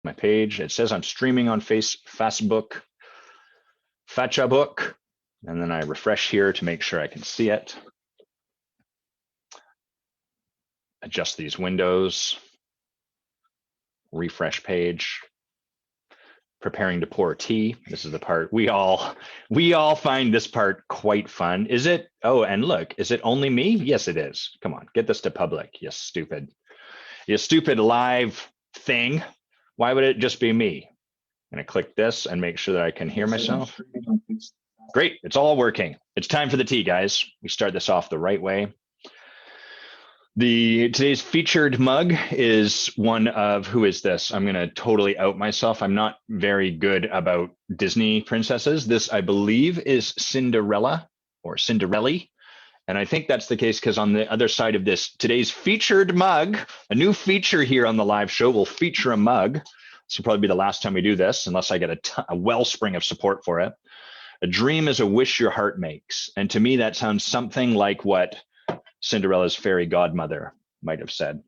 my page. It says I'm streaming on Facebook, Fatchabook, and then I refresh here to make sure I can see it. Adjust these windows, refresh page. Preparing to pour tea. This is the part we all find this part quite fun. Is it? Oh, and look, is it only me? Yes, it is. Come on, get this to public. You stupid live thing. Why would it just be me? I'm gonna click this and make sure that I can hear myself. Great, it's all working. It's time for the tea, guys. We start this off the right way. Today's featured mug is one of, who is this? I'm going to totally out myself. I'm not very good about Disney princesses. This, I believe, is Cinderella or Cinderelli. And I think that's the case because on the other side of this, today's featured mug, a new feature here on the live show will feature a mug. This will probably be the last time we do this, unless I get a wellspring of support for it. A dream is a wish your heart makes. And to me, that sounds something like what Cinderella's fairy godmother might have said.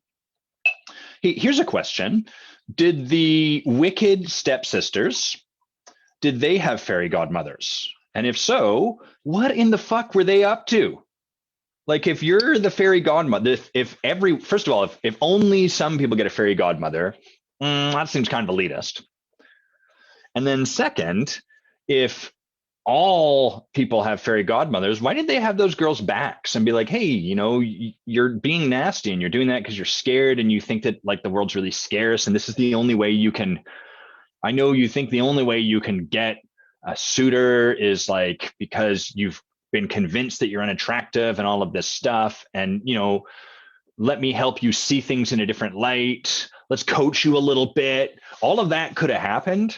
Hey, here's a question. Did the wicked stepsisters, did they have fairy godmothers? And if so, what in the fuck were they up to? Like, if you're the fairy godmother, first of all, if only some people get a fairy godmother, that seems kind of elitist. And then second, if all people have fairy godmothers, why didn't they have those girls' backs and be like, hey, you know, you're being nasty and you're doing that because you're scared and you think that like the world's really scarce and this is the only way you can, I know you think the only way you can get a suitor is like because you've been convinced that you're unattractive and all of this stuff, and you know, let me help you see things in a different light, let's coach you a little bit. All of that could have happened,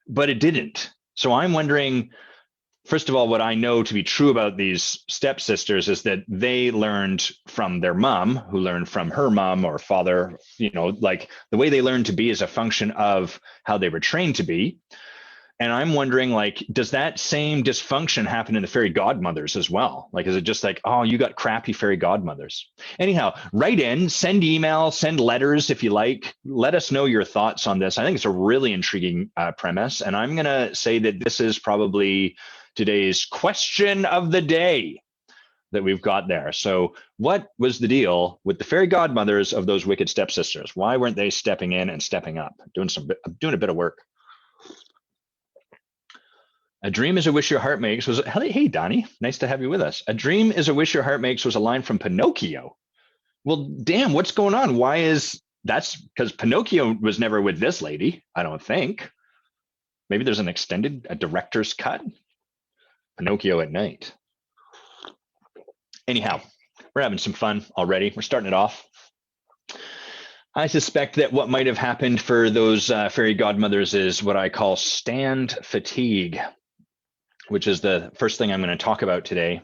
but it didn't. So I'm wondering, first of all, what I know to be true about these stepsisters is that they learned from their mom, who learned from her mom or father, you know, like the way they learned to be is a function of how they were trained to be. And I'm wondering, like, does that same dysfunction happen in the fairy godmothers as well? Like, is it just like, oh, you got crappy fairy godmothers? Anyhow, write in, send email, send letters if you like. Let us know your thoughts on this. I think it's a really intriguing premise. And I'm going to say that this is probably today's question of the day that we've got there. So what was the deal with the fairy godmothers of those wicked stepsisters? Why weren't they stepping in and stepping up? Doing a bit of work. A dream is a wish your heart makes was, hey, Donnie, nice to have you with us. A dream is a wish your heart makes was a line from Pinocchio. Well, damn, what's going on? That's because Pinocchio was never with this lady, I don't think. Maybe there's a director's cut. Pinocchio at night. Anyhow, we're having some fun already. We're starting it off. I suspect that what might have happened for those fairy godmothers is what I call stand fatigue, which is the first thing I'm going to talk about today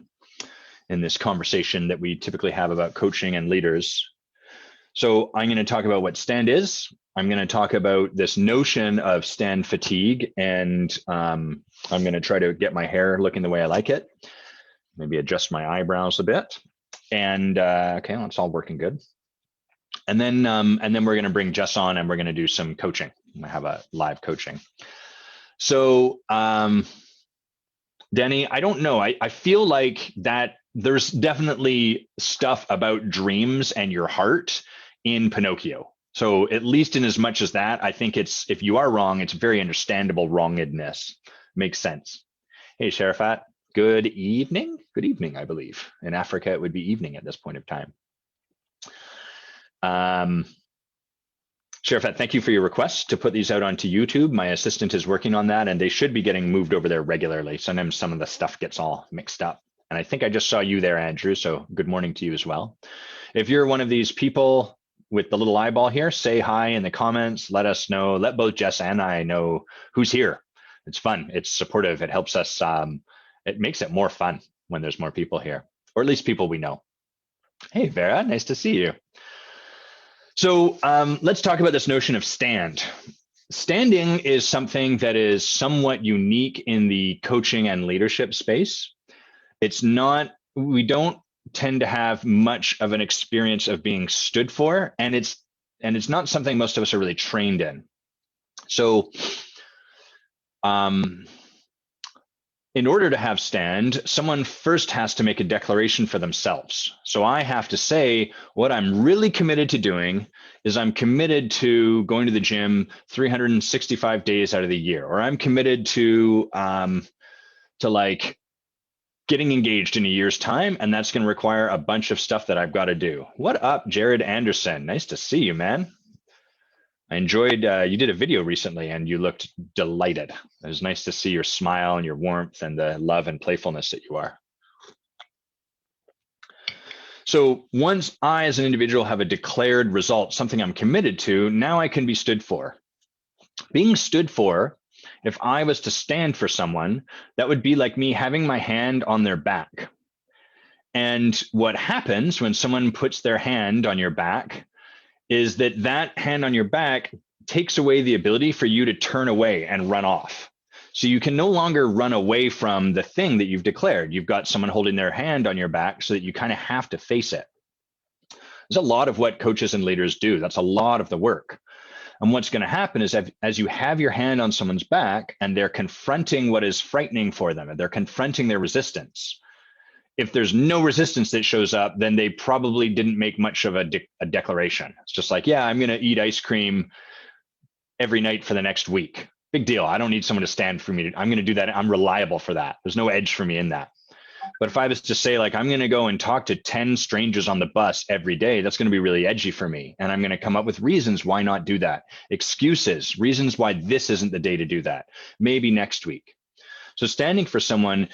in this conversation that we typically have about coaching and leaders. So I'm going to talk about what stand is. I'm going to talk about this notion of stand fatigue, and I'm going to try to get my hair looking the way I like it. Maybe adjust my eyebrows a bit. And okay, well, it's all working good. And then we're going to bring Jess on, and we're going to do some coaching. I have a live coaching. So, Denny, I don't know. I feel like that there's definitely stuff about dreams and your heart in Pinocchio. So at least in as much as that, I think it's, if you are wrong, it's very understandable wrongedness. Makes sense. Hey, Sharafat, good evening. Good evening, I believe. In Africa, it would be evening at this point of time. Sharafat, thank you for your request to put these out onto YouTube. My assistant is working on that, and they should be getting moved over there regularly. Sometimes some of the stuff gets all mixed up. And I think I just saw you there, Andrew, so good morning to you as well. If you're one of these people with the little eyeball here, say hi in the comments, let us know, let both Jess and I know who's here. It's fun, it's supportive, it helps us, it makes it more fun when there's more people here, or at least people we know. Hey, Vera, nice to see you. So let's talk about this notion of stand. Standing is something that is somewhat unique in the coaching and leadership space. It's not, we don't tend to have much of an experience of being stood for, and it's not something most of us are really trained in. So in order to have stand, someone first has to make a declaration for themselves. So I have to say what I'm really committed to doing is I'm committed to going to the gym 365 days out of the year, or I'm committed to like getting engaged in a year's time, and that's going to require a bunch of stuff that I've got to do. What up, Jared Anderson? Nice to see you, man. I enjoyed, you did a video recently and you looked delighted. It was nice to see your smile and your warmth and the love and playfulness that you are. So once I, as an individual, have a declared result, something I'm committed to, now I can be stood for. Being stood for, if I was to stand for someone, that would be like me having my hand on their back. And what happens when someone puts their hand on your back is that that hand on your back takes away the ability for you to turn away and run off. So you can no longer run away from the thing that you've declared. You've got someone holding their hand on your back so that you kind of have to face it. There's a lot of what coaches and leaders do. That's a lot of the work. And what's going to happen is as you have your hand on someone's back and they're confronting what is frightening for them and they're confronting their resistance, if there's no resistance that shows up, then they probably didn't make much of a declaration. It's just like, yeah, I'm going to eat ice cream every night for the next week. Big deal. I don't need someone to stand for me. I'm going to do that. I'm reliable for that. There's no edge for me in that. But if I was to say, like, I'm going to go and talk to 10 strangers on the bus every day, that's going to be really edgy for me. And I'm going to come up with reasons why not do that. Excuses, reasons why this isn't the day to do that. Maybe next week. So standing for someone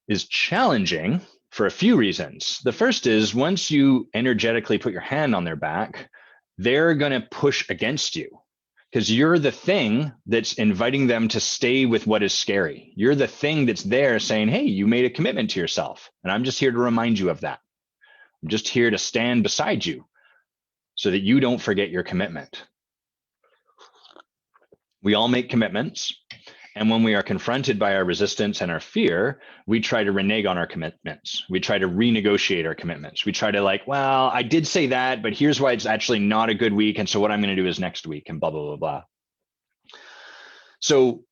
is challenging for a few reasons. The first is once you energetically put your hand on their back, they're going to push against you because you're the thing that's inviting them to stay with what is scary. You're the thing that's there saying, hey, you made a commitment to yourself. And I'm just here to remind you of that. I'm just here to stand beside you so that you don't forget your commitment. We all make commitments. And when we are confronted by our resistance and our fear, we try to renege on our commitments. We try to renegotiate our commitments. We try to like, well, I did say that, but here's why it's actually not a good week. And so what I'm going to do is next week and blah, blah, blah, blah. So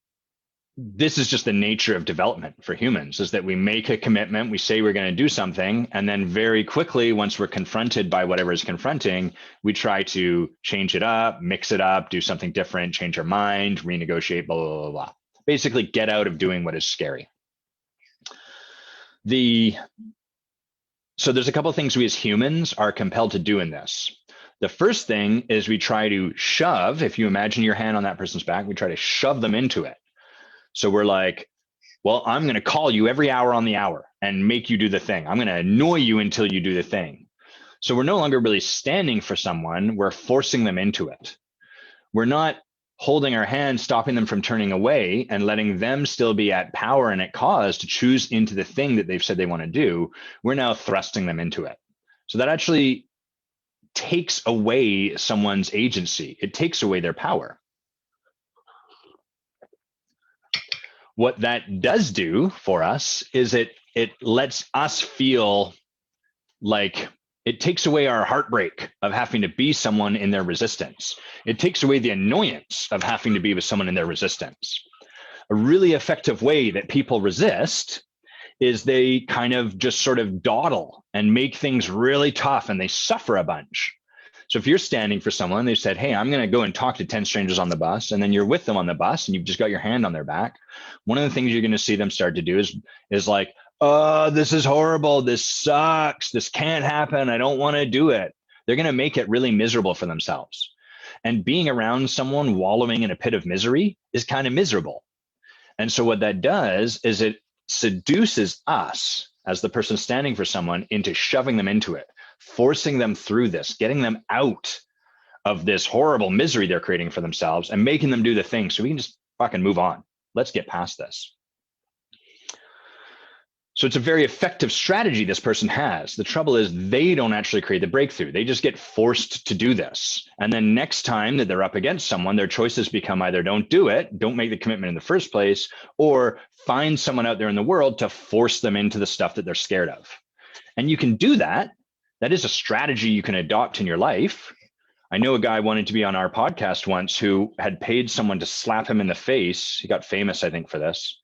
this is just the nature of development for humans, is that we make a commitment, we say we're going to do something, and then very quickly, once we're confronted by whatever is confronting, we try to change it up, mix it up, do something different, change our mind, renegotiate, blah, blah, blah, blah. Basically get out of doing what is scary. So there's a couple of things we as humans are compelled to do in this. The first thing is we try to shove, if you imagine your hand on that person's back, we try to shove them into it. So we're like, well, I'm going to call you every hour on the hour and make you do the thing. I'm going to annoy you until you do the thing. So we're no longer really standing for someone. We're forcing them into it. We're not holding our hand, stopping them from turning away and letting them still be at power and at cause to choose into the thing that they've said they want to do. We're now thrusting them into it. So that actually takes away someone's agency. It takes away their power. What that does do for us is it lets us feel like it takes away our heartbreak of having to be someone in their resistance. It takes away the annoyance of having to be with someone in their resistance. A really effective way that people resist is they kind of just sort of dawdle and make things really tough and they suffer a bunch. So if you're standing for someone, they've said, hey, I'm going to go and talk to 10 strangers on the bus, and then you're with them on the bus and you've just got your hand on their back. One of the things you're going to see them start to do is like, oh, this is horrible. This sucks. This can't happen. I don't want to do it. They're going to make it really miserable for themselves. And being around someone wallowing in a pit of misery is kind of miserable. And so what that does is it seduces us as the person standing for someone into shoving them into it, forcing them through this, getting them out of this horrible misery they're creating for themselves and making them do the thing so we can just fucking move on. Let's get past this. So it's a very effective strategy this person has. The trouble is they don't actually create the breakthrough. They just get forced to do this. And then next time that they're up against someone, their choices become either don't do it, don't make the commitment in the first place, or find someone out there in the world to force them into the stuff that they're scared of. And you can do that. That is a strategy you can adopt in your life. I know a guy wanted to be on our podcast once who had paid someone to slap him in the face. He got famous, I think, for this.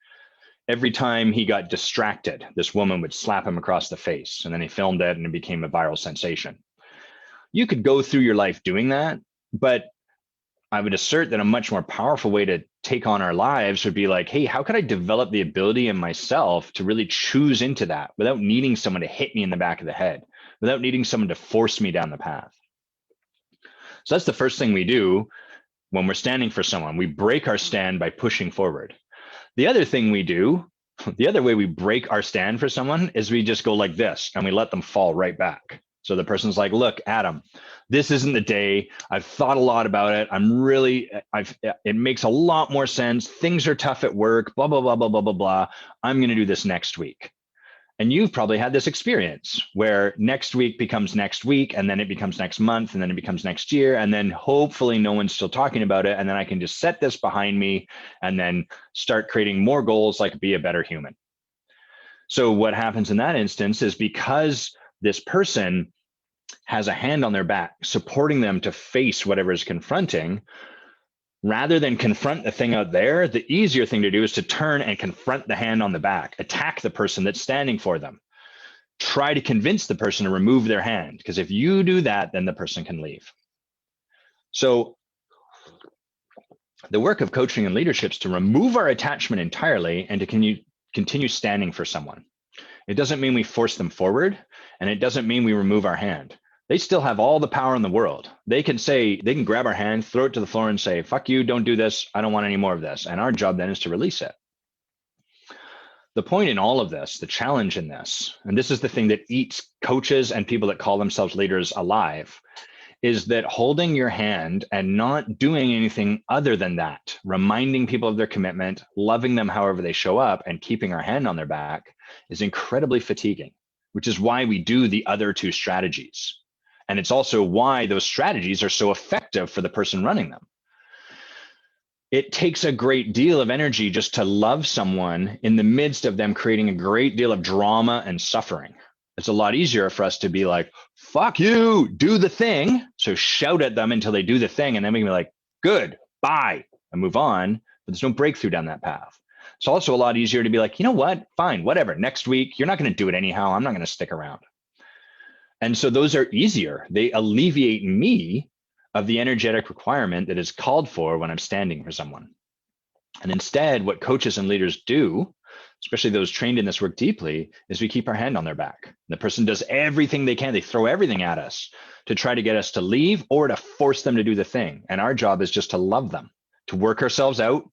Every time he got distracted, this woman would slap him across the face, and then he filmed it and it became a viral sensation. You could go through your life doing that, but I would assert that a much more powerful way to take on our lives would be like, hey, how could I develop the ability in myself to really choose into that without needing someone to hit me in the back of the head, without needing someone to force me down the path? So that's the first thing we do when we're standing for someone. We break our stand by pushing forward. The other thing we do, the other way we break our stand for someone is we just go like this and we let them fall right back. So the person's like, look, Adam, this isn't the day. I've thought a lot about it. It makes a lot more sense. Things are tough at work, blah, blah, blah, blah, blah, blah, blah. I'm going to do this next week. And you've probably had this experience where next week becomes next week, and then it becomes next month, and then it becomes next year. And then hopefully no one's still talking about it. And then I can just set this behind me and then start creating more goals like be a better human. So what happens in that instance is because this person has a hand on their back, supporting them to face whatever is confronting, rather than confront the thing out there, the easier thing to do is to turn and confront the hand on the back, attack the person that's standing for them. Try to convince the person to remove their hand, because if you do that, then the person can leave. So the work of coaching and leadership is to remove our attachment entirely and to continue standing for someone. It doesn't mean we force them forward, and it doesn't mean we remove our hand. They still have all the power in the world. They can grab our hand, throw it to the floor and say, fuck you, don't do this. I don't want any more of this. And our job then is to release it. The point in all of this, the challenge in this, and this is the thing that eats coaches and people that call themselves leaders alive, is that holding your hand and not doing anything other than that, reminding people of their commitment, loving them however they show up, and keeping our hand on their back is incredibly fatiguing, which is why we do the other two strategies. And it's also why those strategies are so effective for the person running them. It takes a great deal of energy just to love someone in the midst of them creating a great deal of drama and suffering. It's a lot easier for us to be like, fuck you, do the thing. So shout at them until they do the thing. And then we can be like, good, bye, and move on. But there's no breakthrough down that path. It's also a lot easier to be like, you know what, fine, whatever. Next week, you're not going to do it anyhow. I'm not going to stick around. And so those are easier. They alleviate me of the energetic requirement that is called for when I'm standing for someone. And instead, what coaches and leaders do, especially those trained in this work deeply, is we keep our hand on their back. The person does everything they can. They throw everything at us to try to get us to leave or to force them to do the thing. And our job is just to love them, to work ourselves out,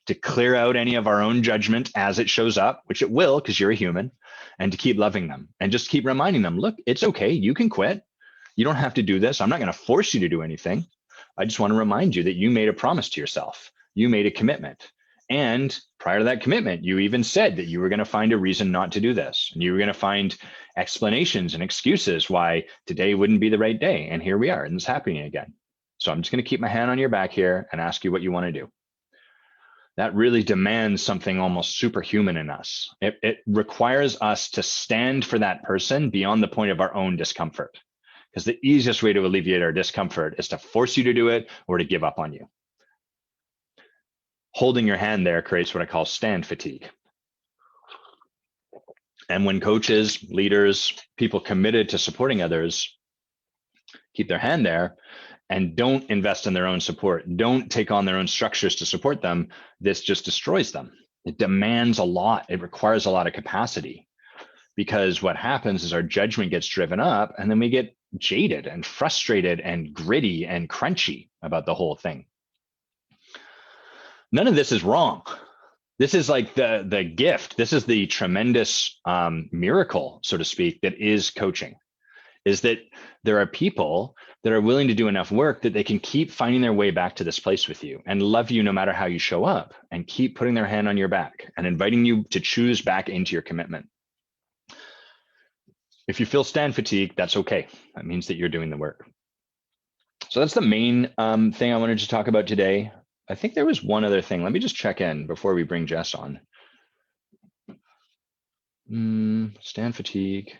to clear out any of our own judgment as it shows up, which it will, because you're a human, and to keep loving them and just keep reminding them, look, it's okay. You can quit. You don't have to do this. I'm not going to force you to do anything. I just want to remind you that you made a promise to yourself. You made a commitment. And prior to that commitment, you even said that you were going to find a reason not to do this. And you were going to find explanations and excuses why today wouldn't be the right day. And here we are, and it's happening again. So I'm just going to keep my hand on your back here and ask you what you want to do. That really demands something almost superhuman in us. It requires us to stand for that person beyond the point of our own discomfort. Because the easiest way to alleviate our discomfort is to force you to do it or to give up on you. Holding your hand there creates what I call stand fatigue. And when coaches, leaders, people committed to supporting others keep their hand there and don't invest in their own support, don't take on their own structures to support them, this just destroys them. It demands a lot. It requires a lot of capacity, because what happens is our judgment gets driven up and then we get jaded and frustrated and gritty and crunchy about the whole thing. None of this is wrong. This is like the gift. This is the tremendous miracle, so to speak, that is coaching, is that there are people that are willing to do enough work that they can keep finding their way back to this place with you and love you no matter how you show up, and keep putting their hand on your back and inviting you to choose back into your commitment. If you feel stand fatigue, that's okay. That means that you're doing the work. So that's the main thing I wanted to talk about today. I think there was one other thing. Let me just check in before we bring Jess on. Stand fatigue,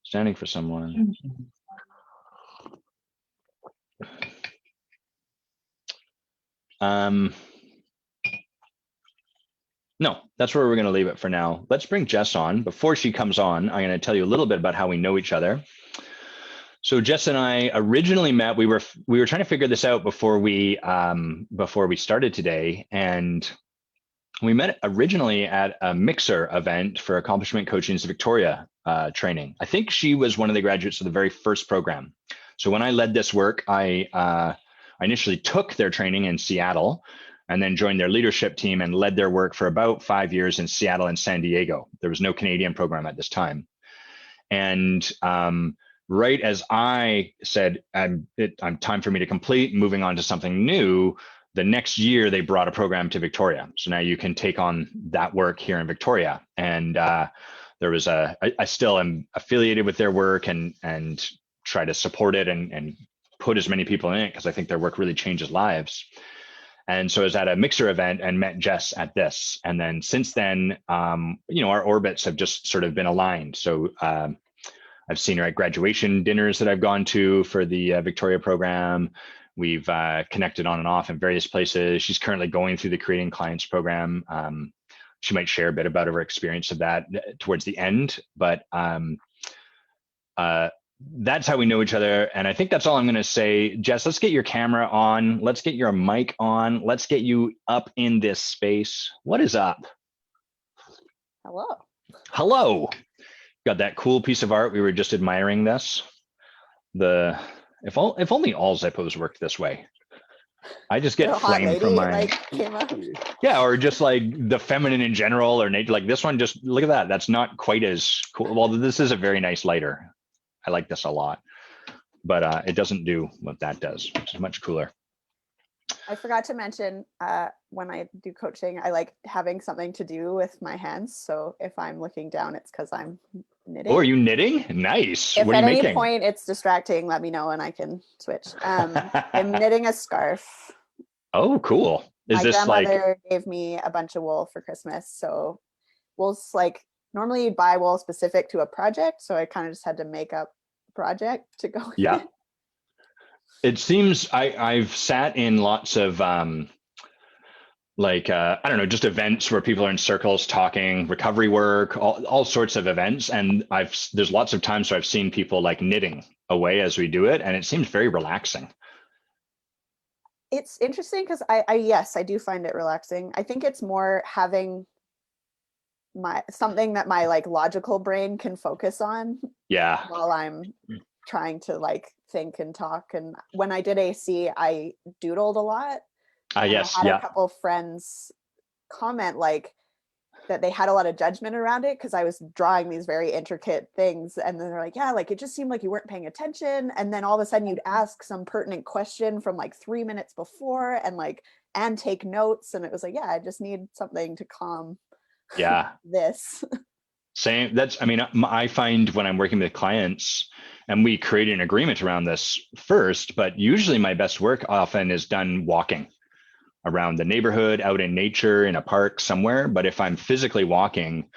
standing for someone. No, that's where we're going to leave it for now. Let's bring Jess on. Before she comes on, I'm going to tell you a little bit about how we know each other. So Jess and I originally met. We were trying to figure this out before we started today, and we met originally at a Mixer event for Accomplishment Coaching's Victoria training. I think she was one of the graduates of the very first program. So when I led this work, I initially took their training in Seattle and then joined their leadership team and led their work for about 5 years in Seattle and San Diego. There was no Canadian program at this time. And right as I said, I'm time for me to complete, moving on to something new, the next year they brought a program to Victoria. So now you can take on that work here in Victoria. And there was I still am affiliated with their work and try to support it and put as many people in it because I think their work really changes lives. And so I was at a Mixer event and met Jess at this. And then since then, our orbits have just sort of been aligned. So I've seen her at graduation dinners that I've gone to for the Victoria program. We've connected on and off in various places. She's currently going through the Creating Clients program. She might share a bit about her experience of that towards the end, but that's how we know each other. And I think that's all I'm going to say. Jess, let's get your camera on. Let's get your mic on. Let's get you up in this space. What is up? Hello. Hello. Got that cool piece of art. We were just admiring this. If only all Zippos worked this way. I just get flame from my came up. Yeah, or just like the feminine in general, or nature. Like this one, just look at that. That's not quite as cool. Well, this is a very nice lighter. I like this a lot, but it doesn't do what that does, which is much cooler. I forgot to mention when I do coaching, I like having something to do with my hands. So if I'm looking down, it's because I'm knitting. Oh, are you knitting? Nice. If what are you at any making? point it's distracting, let me know and I can switch. I'm knitting a scarf. Oh, cool. My grandmother gave me a bunch of wool for Christmas. So wool's like, normally you'd buy wool specific to a project. So I kind of just had to make up a project to go with Yeah. it. It seems I've sat in lots of I don't know, just events where people are in circles talking recovery work, all sorts of events. And there's lots of times where I've seen people like knitting away as we do it. And it seems very relaxing. It's interesting because yes, I do find it relaxing. I think it's more having something that my like logical brain can focus on. Yeah. While I'm trying to like think and talk. And when I did AC, I doodled a lot. Yes. I had a couple friends comment like that they had a lot of judgment around it because I was drawing these very intricate things. And then they're like, yeah, like it just seemed like you weren't paying attention. And then all of a sudden you'd ask some pertinent question from like 3 minutes before and take notes. And it was like, yeah, I just need something to calm this. Same. I find when I'm working with clients and we create an agreement around this first, but usually my best work often is done walking around the neighborhood, out in nature, in a park somewhere. But if I'm physically walking,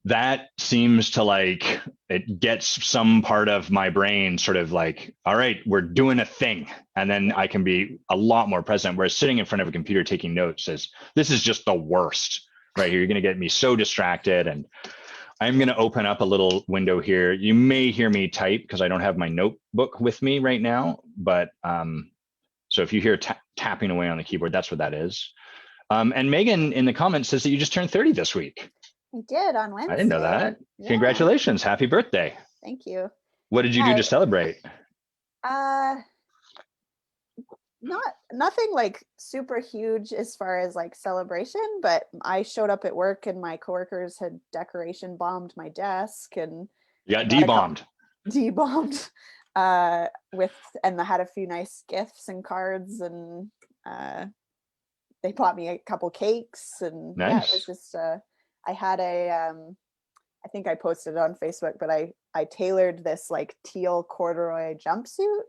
that seems to like, it gets some part of my brain sort of like, all right, we're doing a thing. And then I can be a lot more present. Whereas sitting in front of a computer taking notes this is just the worst right here. You're going to get me so distracted. And I'm going to open up a little window here. You may hear me type because I don't have my notebook with me right now. But so if you hear tapping away on the keyboard, that's what that is. And Megan in the comments says that you just turned 30 this week. I did on Wednesday. I didn't know that. Yeah. Congratulations. Happy birthday. Thank you. What did you do to celebrate? Nothing like super huge as far as like celebration, but I showed up at work and my coworkers had decoration bombed my desk and you got debombed. And I had a few nice gifts and cards and they bought me a couple cakes and nice. Yeah, it was just I had I think I posted it on Facebook, but I tailored this like teal corduroy jumpsuit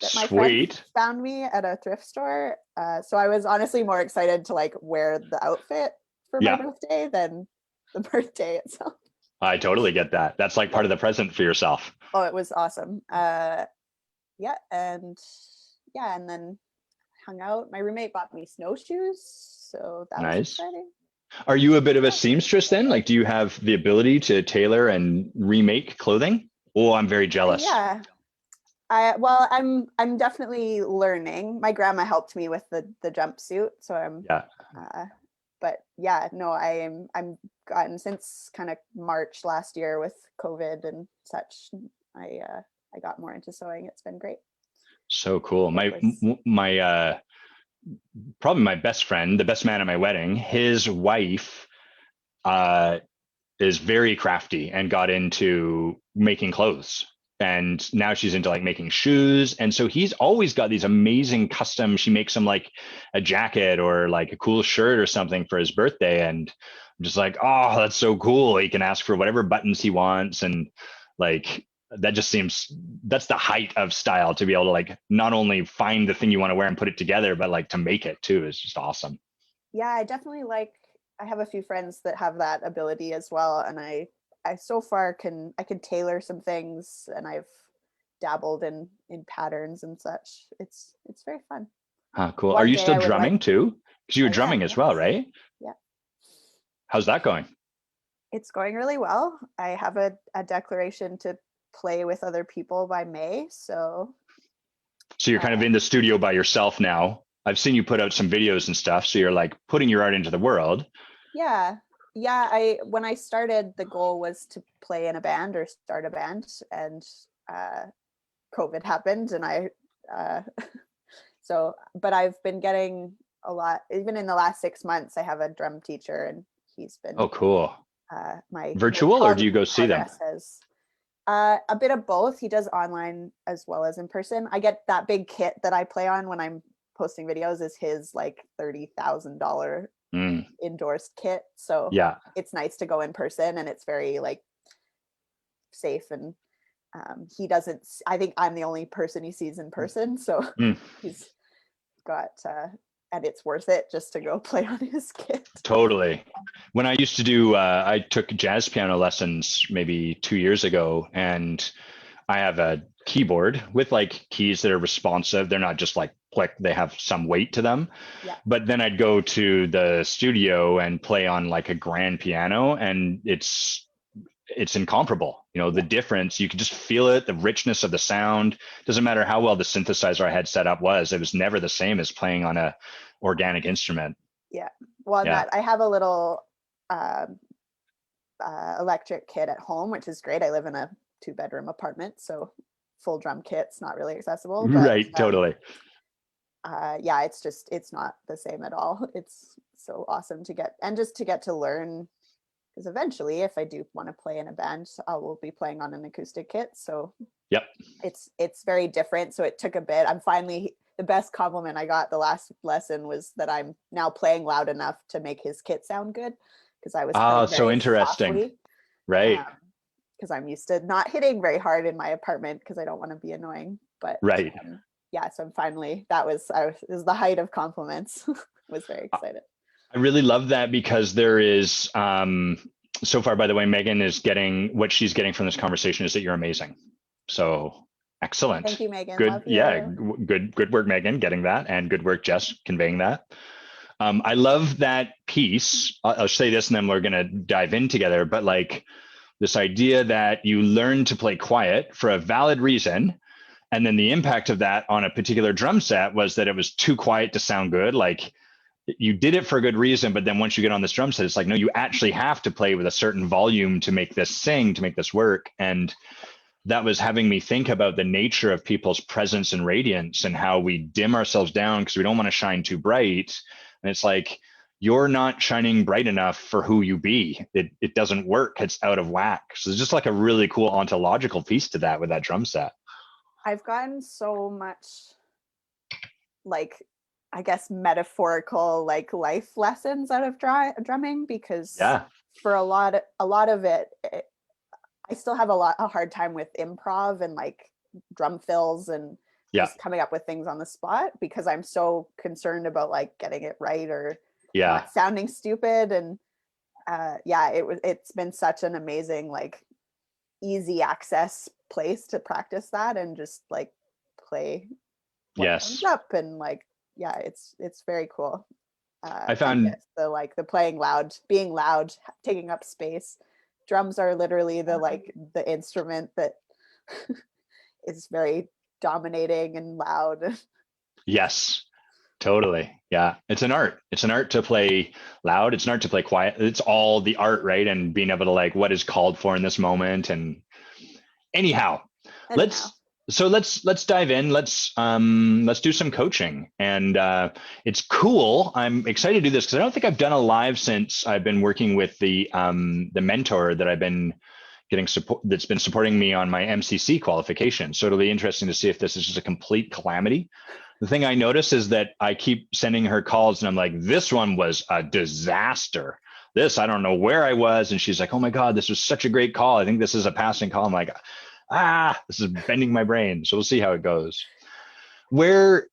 that my friend found me at a thrift store. So I was honestly more excited to like wear the outfit for my birthday than the birthday itself. I totally get that. That's like part of the present for yourself. Oh, it was awesome. And then hung out. My roommate bought me snowshoes, so that was Nice. exciting. Are you a bit of a Yeah. seamstress then? Like, do you have the ability to tailor and remake clothing? Oh, I'm very jealous. Yeah. I'm definitely learning. My grandma helped me with the jumpsuit, so Yeah. uh but yeah, no, I'm gotten since kind of March last year with COVID and such. I got more into sewing. It's been great. So cool. It was My probably my best friend, the best man at my wedding, his wife uh is very crafty and got into making clothes. And now she's into like making shoes. And so he's always got these amazing custom. She makes him like a jacket or like a cool shirt or something for his birthday. And I'm just like, oh, that's so cool. He can ask for whatever buttons he wants. And like, that just seems that's the height of style to be able to like not only find the thing you want to wear and put it together, but like to make it too is just awesome. yeah, I definitely like I have a few friends that have that ability as well, and I so far can tailor some things, and I've dabbled in patterns and such. It's very fun. Huh, cool. Are One you day still I would drumming like too? Because you were I am, drumming as well, yes. right? Yeah. How's that going? It's going really well. I have a declaration to play with other people by May, so So you're kind of uh in the studio by yourself now. I've seen you put out some videos and stuff. So you're like putting your art into the world. yeah. Yeah, I when I started the goal was to play in a band or start a band, and uh COVID happened, and I uh so but I've been getting a lot even in the last 6 months. I have a drum teacher, and he's Oh, been cool. my Virtual or do you go see them? progress has a bit of both. He does online as well as in person. I get that big kit that I play on when I'm posting videos is his like $30,000 Mm, endorsed kit, so yeah. it's nice to go in person, and it's very like safe. And he doesn't I think I'm the only person he sees in person, so Mm, he's got and it's worth it just to go play on his kit. totally. When I used to do, I took jazz piano lessons maybe 2 years ago, and I have a keyboard with like keys that are responsive. They're not just like click, they have some weight to them. Yeah. But then I'd go to the studio and play on like a grand piano, and it's incomparable. You know, the Yeah. difference, you can just feel it, the richness of the sound. Doesn't matter how well the synthesizer I had set up was, it was never the same as playing on a organic instrument. Yeah. Well, and Yeah. that I have a little um electric kit at home, which is great. I live in a 2-bedroom apartment, so full drum kit's not really accessible, but Right. Totally. yeah, it's not the same at all. It's so awesome to get, and just to get to learn, because eventually if I do want to play in a band, I will be playing on an acoustic kit, so Yep. it's very different. So it took a bit. I'm finally The best compliment I got the last lesson was that I'm now playing loud enough to make his kit sound good, because I was Ah, playing so very interesting. softly, Right. because I'm used to not hitting very hard in my apartment because I don't want to be annoying. But Right. yeah, so I'm finally it was the height of compliments. Was very excited. I really love that because there is so far, by the way, Megan is getting what she's getting from this conversation is that you're amazing. So Thank excellent. you, Megan. Good. Love Yeah. you. Good work, Megan, getting that. And good work, Jess, conveying that. I love that piece. I'll say this and then we're going to dive in together. But like this idea that you learn to play quiet for a valid reason. And then the impact of that on a particular drum set was that it was too quiet to sound good. Like you did it for a good reason, but then once you get on this drum set, it's like, no, you actually have to play with a certain volume to make this sing, to make this work. And that was having me think about the nature of people's presence and radiance and how we dim ourselves down because we don't want to shine too bright. And it's like, you're not shining bright enough for who you be. It doesn't work. It's out of whack. So it's just like a really cool ontological piece to that with that drum set. I've gotten so much, like, I guess metaphorical like life lessons out of drumming, because Yeah. for a lot of it, I still have a hard time with improv and like drum fills and Yeah. just coming up with things on the spot, because I'm so concerned about like getting it right or Yeah. not sounding stupid. And yeah, it's been such an amazing, like, easy access place to practice that and just like play what comes Yes. up and like yeah, it's very cool. I And found, yes, the playing loud, being loud, taking up space. Drums are literally the instrument that is very dominating and loud. yes, totally. Yeah. It's an art. It's an art to play loud. It's an art to play quiet. It's all the art, right? And being able to like what is called for in this moment. And anyhow, Anyhow, let's let's dive in. Let's do some coaching. And it's cool. I'm excited to do this because I don't think I've done a live since I've been working with the mentor that I've been getting support, that's been supporting me on my MCC qualification. So it'll be interesting to see if this is just a complete calamity. The thing I notice is that I keep sending her calls and I'm like, this one was a disaster. This, I don't know where I was. And she's like, oh my God, this was such a great call. I think this is a passing call. I'm like, this is bending my brain. So we'll see how it goes. Where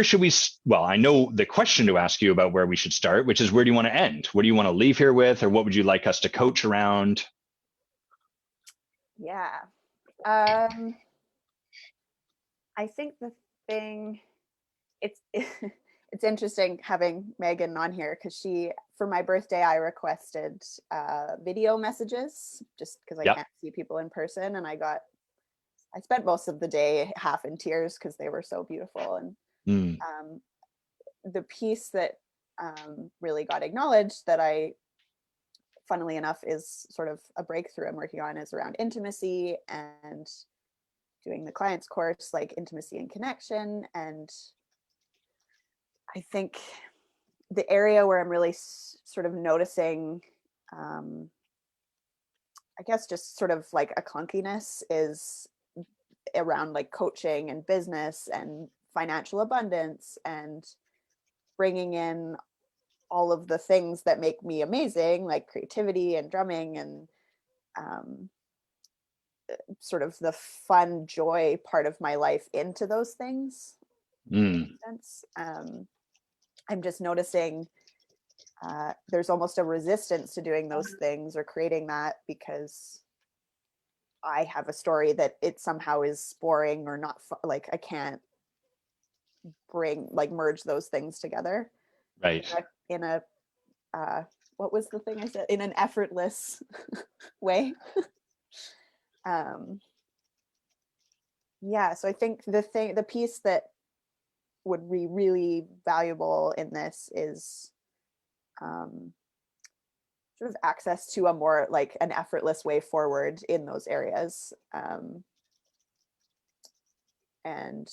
should we, well, I know the question to ask you about where we should start, which is where do you want to end? What do you want to leave here with? Or what would you like us to coach around? yeah. Um, I think the thing it's it's interesting having Megan on here because she for my birthday I requested video messages just because I Yep. can't see people in person, and I spent most of the day half in tears because they were so beautiful. And Mm, um, the piece that really got acknowledged that I funnily enough is sort of a breakthrough I'm working on is around intimacy and doing the client's course, like intimacy and connection. And I think the area where I'm really sort of noticing, um, I guess, just sort of like a clunkiness is around like coaching and business and financial abundance and bringing in all of the things that make me amazing, like creativity and drumming and um, sort of the fun joy part of my life into those things. mm, I'm just noticing there's almost a resistance to doing those things or creating that because I have a story that it somehow is boring or not like I can't bring like merge those things together right. in a what was the thing I said, in an effortless way. um yeah, so I think the piece that would be really valuable in this is um sort of access to a more like an effortless way forward in those areas. And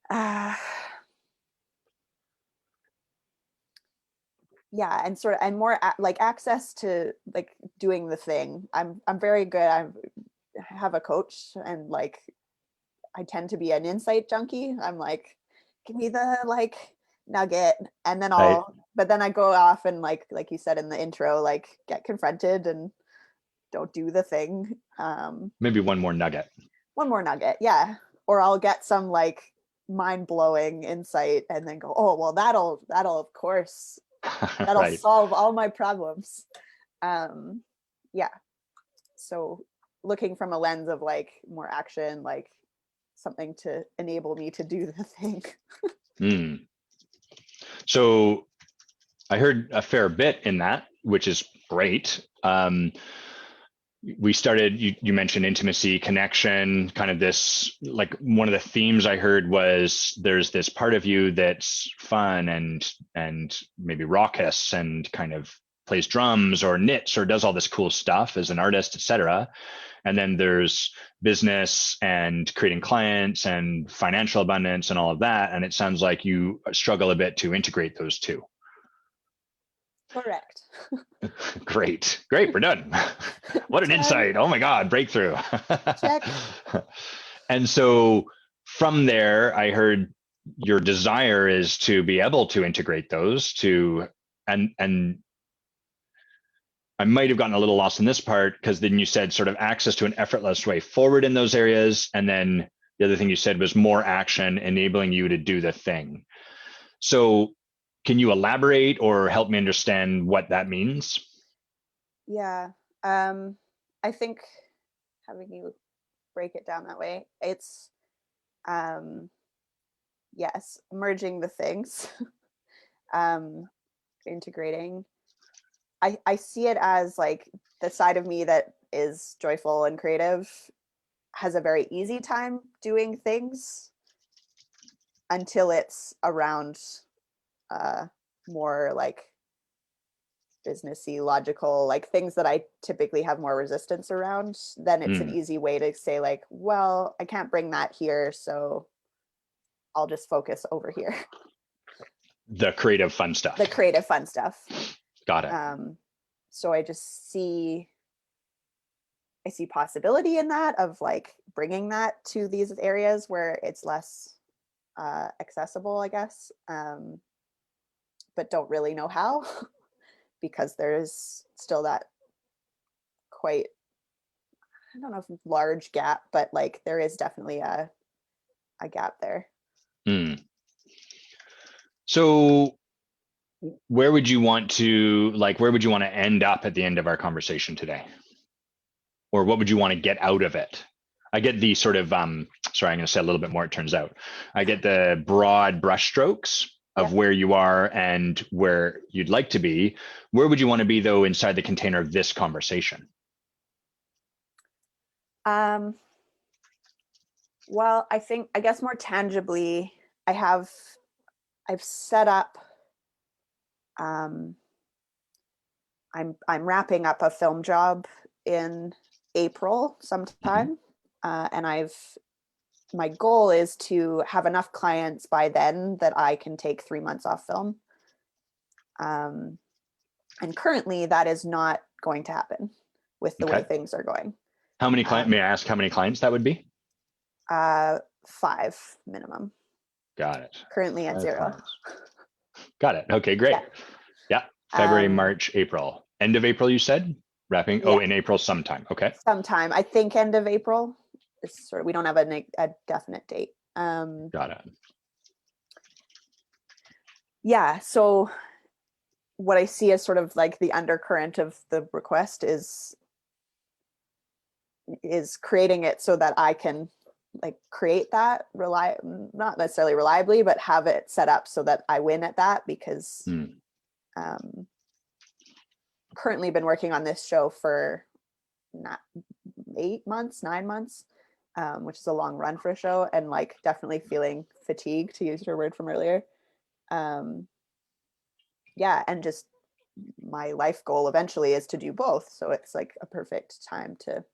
uh, yeah, and sort of and more like access to like doing the thing. I'm very good. I have a coach, and like I tend to be an insight junkie. I'm like, give me the like nugget, and then Right. but then I go off and like you said in the intro, like get confronted and don't do the thing. Maybe one more nugget. One more nugget, yeah, or I'll get some like mind blowing insight and then go, oh well, that'll of course that'll Right. solve all my problems. Um, yeah, so looking from a lens of like more action, like something to enable me to do the thing. Mm. So I heard a fair bit in that, which is great. We started, you mentioned intimacy, connection, kind of this, like one of the themes I heard was there's this part of you that's fun and maybe raucous and kind of plays drums or knits or does all this cool stuff as an artist, etc. And then there's business and creating clients and financial abundance and all of that. And it sounds like you struggle a bit to integrate those two. Correct. Great. Great. We're done. What an Done. insight. Oh my God. Breakthrough. Check. And so from there, I heard your desire is to be able to integrate those to, and I might have gotten a little lost in this part because then you said sort of access to an effortless way forward in those areas. And then the other thing you said was more action enabling you to do the thing. So can you elaborate or help me understand what that means? Yeah. I think having you break it down that way, it's um yes, merging the things, integrating. I see it as like the side of me that is joyful and creative has a very easy time doing things until it's around more like businessy, logical, like things that I typically have more resistance around. Then it's an Mm, easy way to say like, well, I can't bring that here, so I'll just focus over here. the creative fun The stuff. creative fun stuff. Got it. So I see possibility in that of like bringing that to these areas where it's less accessible, I guess, but don't really know how because there's still that quite, I don't know if large gap, but like there is definitely a gap there. Mm. So where would you want to end up at the end of our conversation today? Or what would you want to get out of it? I get the sort of sorry, I'm going to say a little bit more, it turns out. I get the broad brushstrokes of Yep. where you are and where you'd like to be. Where would you want to be though inside the container of this conversation? Um, well, I guess more tangibly, I've set up, um, I'm wrapping up a film job in April Mhm. sometime, and my goal is to have enough clients by then that I can take 3 months off film. Um, and currently, that is not going to happen with the way Okay. things are going. How many clients, may Um, I ask how many clients that would be? 5 minimum. Got it. Currently at 0. Clients. Got it. Okay, great. Yeah. Yeah. February, Um, March, April. End of April, you said? Wrapping. Oh, yeah. in April sometime. Okay. Sometime. I think end of April. Is sort of, we don't have a definite date. Got it. Yeah. So what I see as sort of like the undercurrent of the request is creating it so that I can like create that not necessarily reliably, but have it set up so that I win at that because Hmm. um, currently been working on this show for not 8 months, 9 months, which is a long run for a show, and like definitely feeling fatigued, to use your word from earlier. Um, yeah, and just my life goal eventually is to do both, so it's like a perfect time to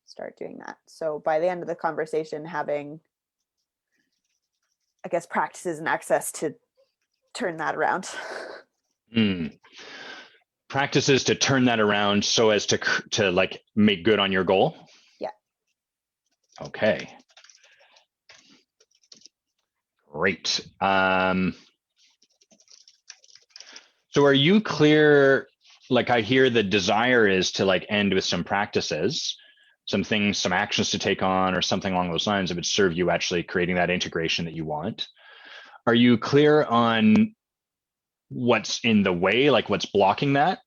start doing that. So by the end of the conversation, having, I guess, practices and access to turn that around. Hmm. Practices to turn that around so as to like make good on your goal. Yeah. Okay. Great. So are you clear? Like I hear the desire is to like end with some practices, some things, some actions to take on, or something along those lines that would serve you actually creating that integration that you want. Are you clear on what's in the way, like what's blocking that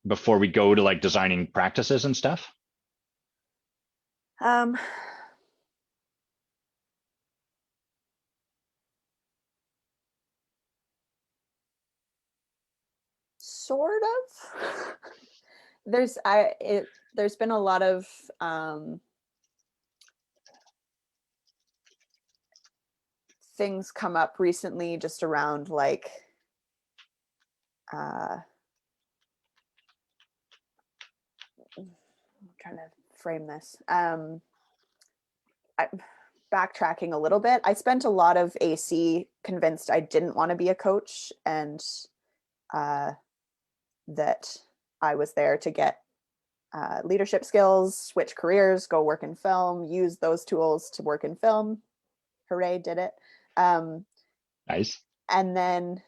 before we go to like designing practices and stuff? Um, sort of. There's been a lot of things come up recently just around like I'm trying to frame this. Backtracking a little bit, I spent a lot of AC convinced I didn't want to be a coach, and uh, that I was there to get leadership skills, switch careers, go work in film, use those tools to work in film. Hooray, did it. Um, Nice. and then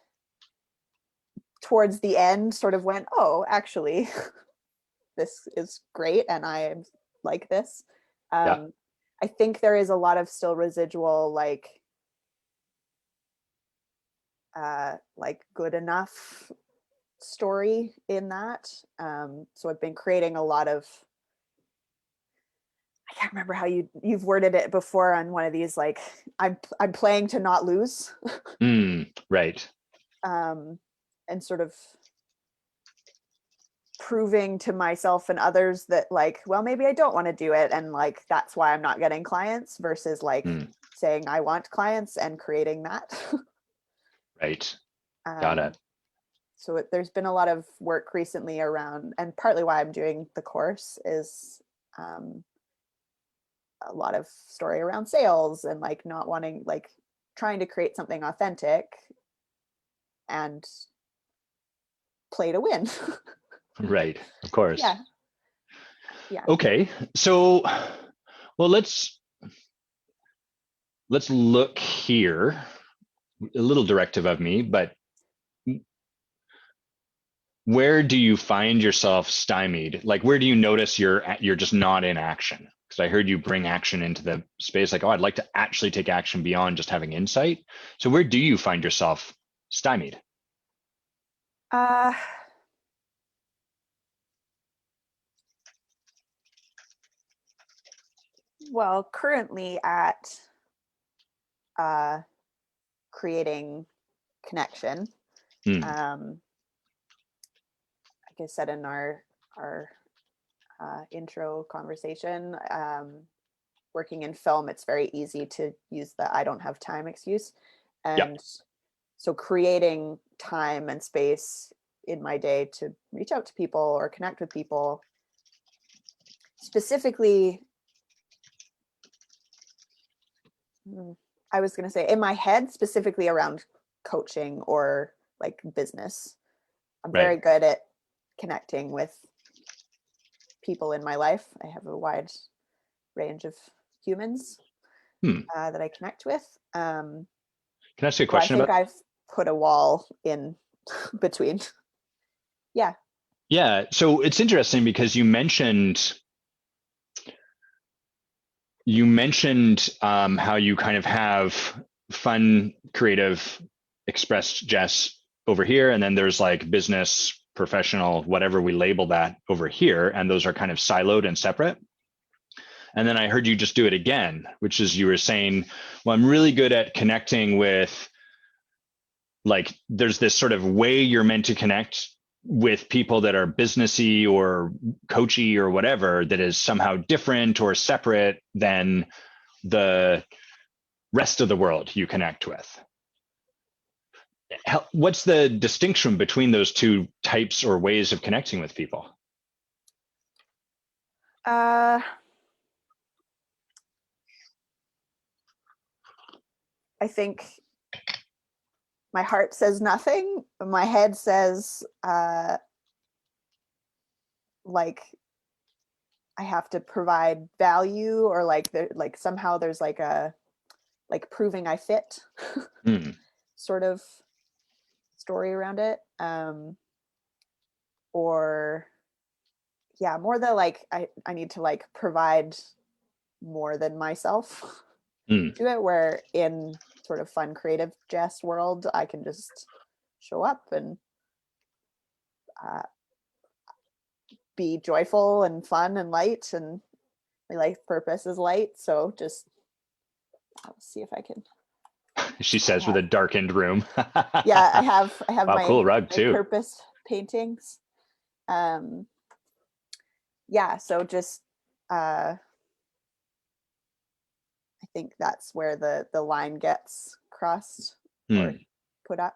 towards the end, sort of went, oh, actually, this is great, and I like this. Yeah. Um, I think there is a lot of still residual like good enough story in that. So I've been creating a lot of, can't remember how you've worded it before on one of these, like I'm playing to not lose. Right. And sort of proving to myself and others that like, well, maybe I don't want to do it, and like that's why I'm not getting clients, versus like saying I want clients and creating that. Right. Got it. So there's been a lot of work recently around, and partly why I'm doing the course is a lot of story around sales and like not wanting, like trying to create something authentic and play to win. Right. Of course. Yeah. Yeah. Okay. So, well, let's look here. A little directive of me, but where do you find yourself stymied? Like, where do you notice you're just not in action? Because I heard you bring action into the space, like, oh, I'd like to actually take action beyond just having insight. So where do you find yourself stymied? Well, currently at creating connection. Like I said in our intro conversation, working in film, it's very easy to use the I don't have time excuse. Yeah. And so creating time and space in my day to reach out to people or connect with people, specifically, I was going to say in my head, specifically around coaching or like business. I'm Right. very good at connecting with people in my life. I have a wide range of humans that I connect with. Can I ask you a So I question think about? I've put a wall in between. Yeah. Yeah. So it's interesting because you mentioned how you kind of have fun, creative, expressed Jess over here, and then there's like business, professional, whatever we label that over here, and those are kind of siloed and separate. And then I heard you just do it again, which is you were saying, well, I'm really good at connecting with, like, there's this sort of way you're meant to connect with people that are businessy or coachy or whatever, that is somehow different or separate than the rest of the world you connect with. What's the distinction between those two types or ways of connecting with people? I think my heart says nothing. My head says, like, I have to provide value, or like, like somehow there's like a, like proving I fit sort of story around it. Or yeah, more the like, I need to like provide more than myself to it, where in sort of fun, creative jest world, I can just show up and be joyful and fun and light, and my life purpose is light. So just, I'll see if I can. She says with a darkened room. Yeah, I have wow, cool rug my too. purpose paintings. Yeah, so just I think that's where the line gets crossed or put up.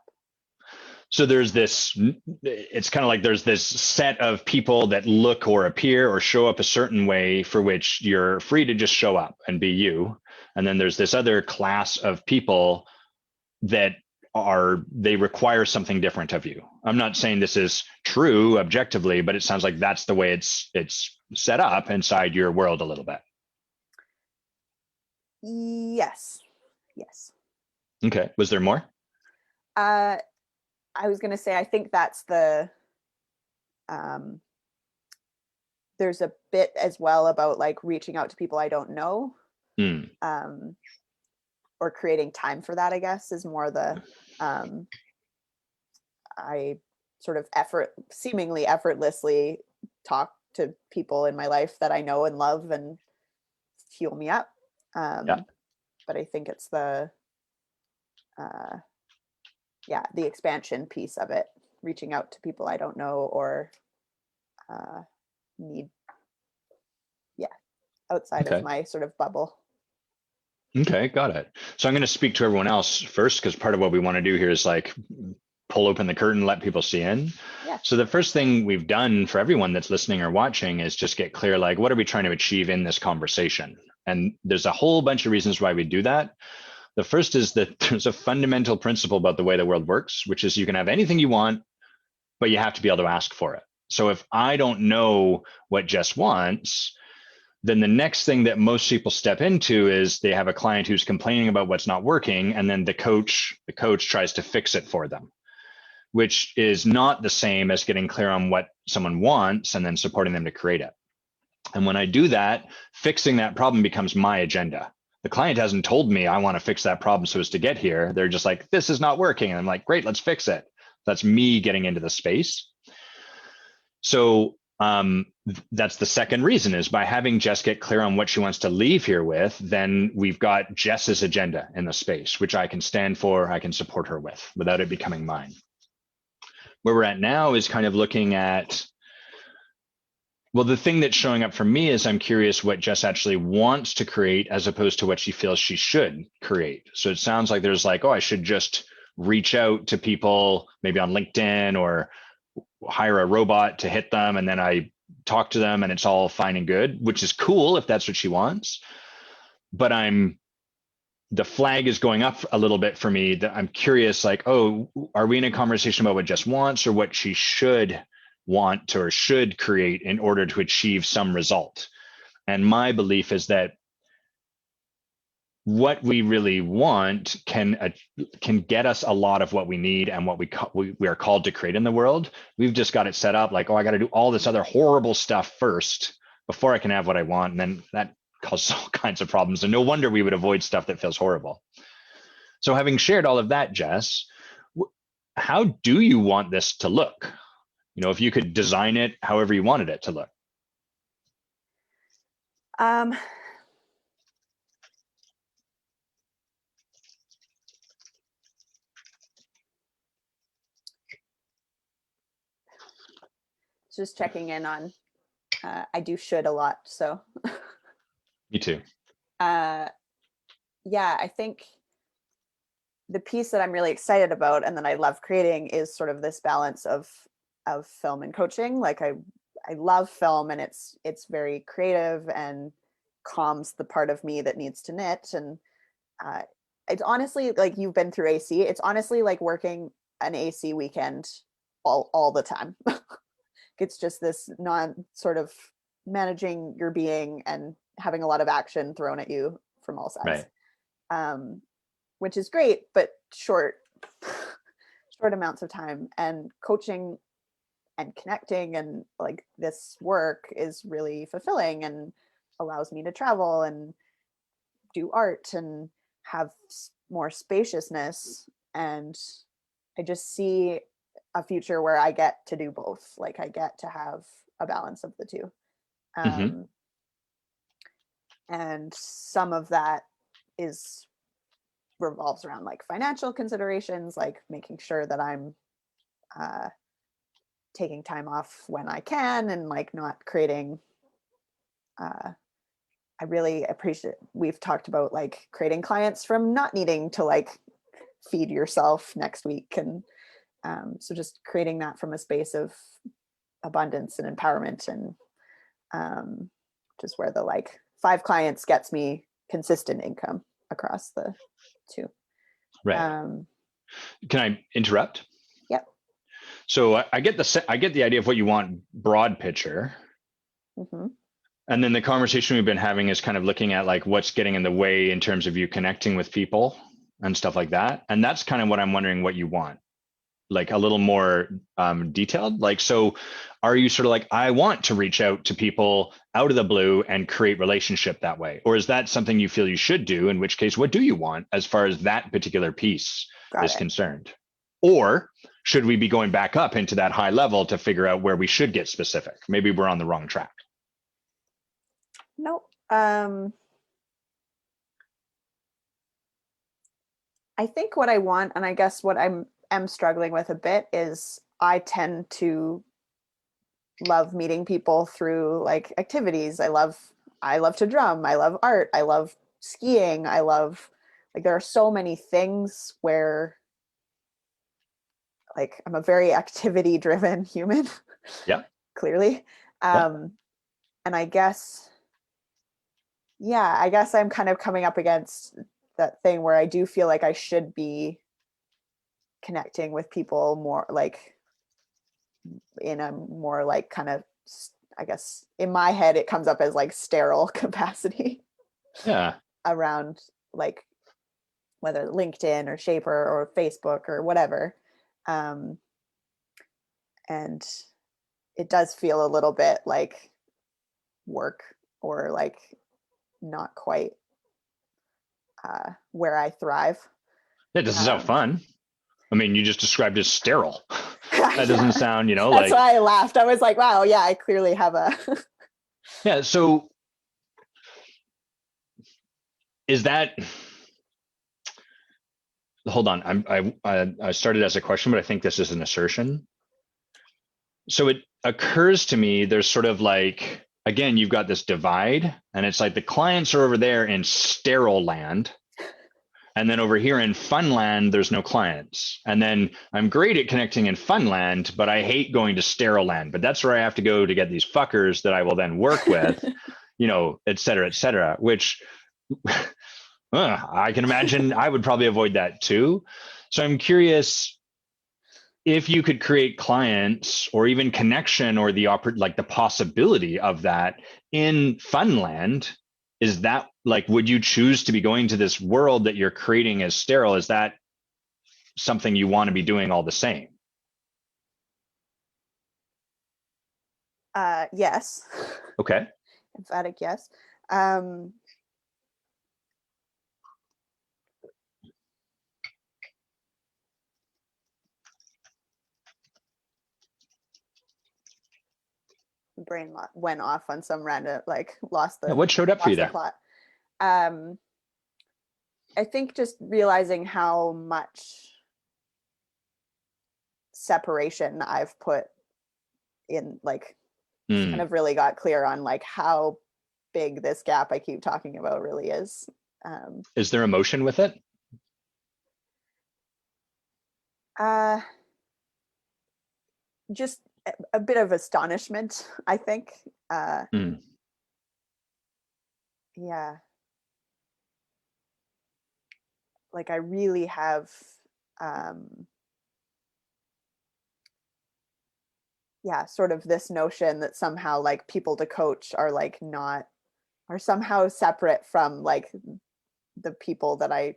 So there's this, it's kind of like there's this set of people that look or appear or show up a certain way for which you're free to just show up and be you. And then there's this other class of people that they require something different of you. I'm not saying this is true objectively, but it sounds like that's the way it's set up inside your world a little bit. Yes. Okay. Was there more? I was going to say, I think that's the, there's a bit as well about like reaching out to people I don't know, or creating time for that, I guess, is more the, I sort of seemingly effortlessly talk to people in my life that I know and love and fuel me up. Yeah. But I think it's the the expansion piece of it, reaching out to people I don't know or need, outside of Okay. my sort of bubble. Okay, got it. So I'm going to speak to everyone else first, because part of what we want to do here is like pull open the curtain, let people see in. Yeah. So the first thing we've done for everyone that's listening or watching is just get clear, like, what are we trying to achieve in this conversation? And there's a whole bunch of reasons why we do that. The first is that there's a fundamental principle about the way the world works, which is you can have anything you want, but you have to be able to ask for it. So if I don't know what Jess wants, then the next thing that most people step into is they have a client who's complaining about what's not working, and then the coach tries to fix it for them, which is not the same as getting clear on what someone wants and then supporting them to create it. And when I do that, fixing that problem becomes my agenda. The client hasn't told me I want to fix that problem so as to get here. They're just like, this is not working. And I'm like, great, let's fix it. That's me getting into the space. So that's the second reason, is by having Jess get clear on what she wants to leave here with, then we've got Jess's agenda in the space, which I can stand for, I can support her with without it becoming mine. Where we're at now is kind of looking at, well, the thing that's showing up for me is I'm curious what Jess actually wants to create as opposed to what she feels she should create. So it sounds like there's like, oh, I should just reach out to people maybe on LinkedIn or hire a robot to hit them, and then I talk to them and it's all fine and good, which is cool if that's what she wants. But the flag is going up a little bit for me, that I'm curious, like, oh, are we in a conversation about what Jess wants or what she should want or should create in order to achieve some result? And my belief is that what we really want can get us a lot of what we need and what we are called to create in the world. We've just got it set up like, oh, I got to do all this other horrible stuff first before I can have what I want. And then that causes all kinds of problems. And no wonder we would avoid stuff that feels horrible. So having shared all of that, Jess, how do you want this to look? You know, if you could design it however you wanted it to look. Just checking in on, I do should a lot. So Me too. yeah, I think the piece that I'm really excited about and that I love creating is sort of this balance of film and coaching. Like I love film, and it's very creative and calms the part of me that needs to knit. And it's honestly, like, you've been through AC. It's honestly like working an AC weekend all the time. It's just this non sort of managing your being and having a lot of action thrown at you from all sides. Right. Which is great, but short amounts of time. And coaching and connecting and like this work is really fulfilling and allows me to travel and do art and have more spaciousness. And I just see a future where I get to do both. Like I get to have a balance of the two. And some of that revolves around like financial considerations, like making sure that I'm taking time off when I can and like not creating. I really appreciate, we've talked about like creating clients from not needing to like feed yourself next week. And so just creating that from a space of abundance and empowerment, and just where the like 5 clients gets me consistent income across the 2. Right. Can I interrupt? Yep. So I get the idea of what you want, broad picture. Mm-hmm. And then the conversation we've been having is kind of looking at like what's getting in the way in terms of you connecting with people and stuff like that. And that's kind of what I'm wondering what you want, like a little more detailed. Like, so are you sort of like, I want to reach out to people out of the blue and create relationship that way? Or is that something you feel you should do? In which case, what do you want as far as that particular piece is concerned? Or should we be going back up into that high level to figure out where we should get specific? Maybe we're on the wrong track. Nope. I think what I want, and I guess what am struggling with a bit, is I tend to love meeting people through like activities. I love to drum. I love art. I love skiing. I love, like, there are so many things where, like, I'm a very activity driven human. Yeah. Clearly. Yeah. Um and I guess I'm kind of coming up against that thing where I do feel like I should be connecting with people more, like, in a more like kind of, I guess in my head it comes up as like sterile capacity Yeah. around, like, whether LinkedIn or Shaper or Facebook or whatever. Um, and it does feel a little bit like work, or like not quite where I thrive. It doesn't sound Um, fun. I mean, you just described as sterile. That doesn't yeah, sound, that's like, why I laughed. I was like, wow, yeah, I clearly have a. yeah. So is that, hold on. I started as a question, but I think this is an assertion. So it occurs to me there's sort of like, again, you've got this divide, and it's like the clients are over there in sterile land. And then over here in Funland, there's no clients. And then I'm great at connecting in Funland, but I hate going to sterile land. But that's where I have to go to get these fuckers that I will then work with, et cetera, which I can imagine I would probably avoid that too. So I'm curious if you could create clients or even connection or the possibility of that in Funland. Is that, like, would you choose to be going to this world that you're creating as sterile? Is that something you want to be doing all the same? Yes. Okay. Emphatic yes. Um, brain went off on some random, like, lost Yeah, the what showed up for you there? plot. Um, I think just realizing how much separation I've put in, like, kind Mm. of really got clear on like how big this gap I keep talking about really is. Um, Is there emotion with it? uh, just a bit of astonishment, I think. Mm. Yeah, like I really have, um, yeah, sort of this notion that somehow like people to coach are like not, are somehow separate from like the people that I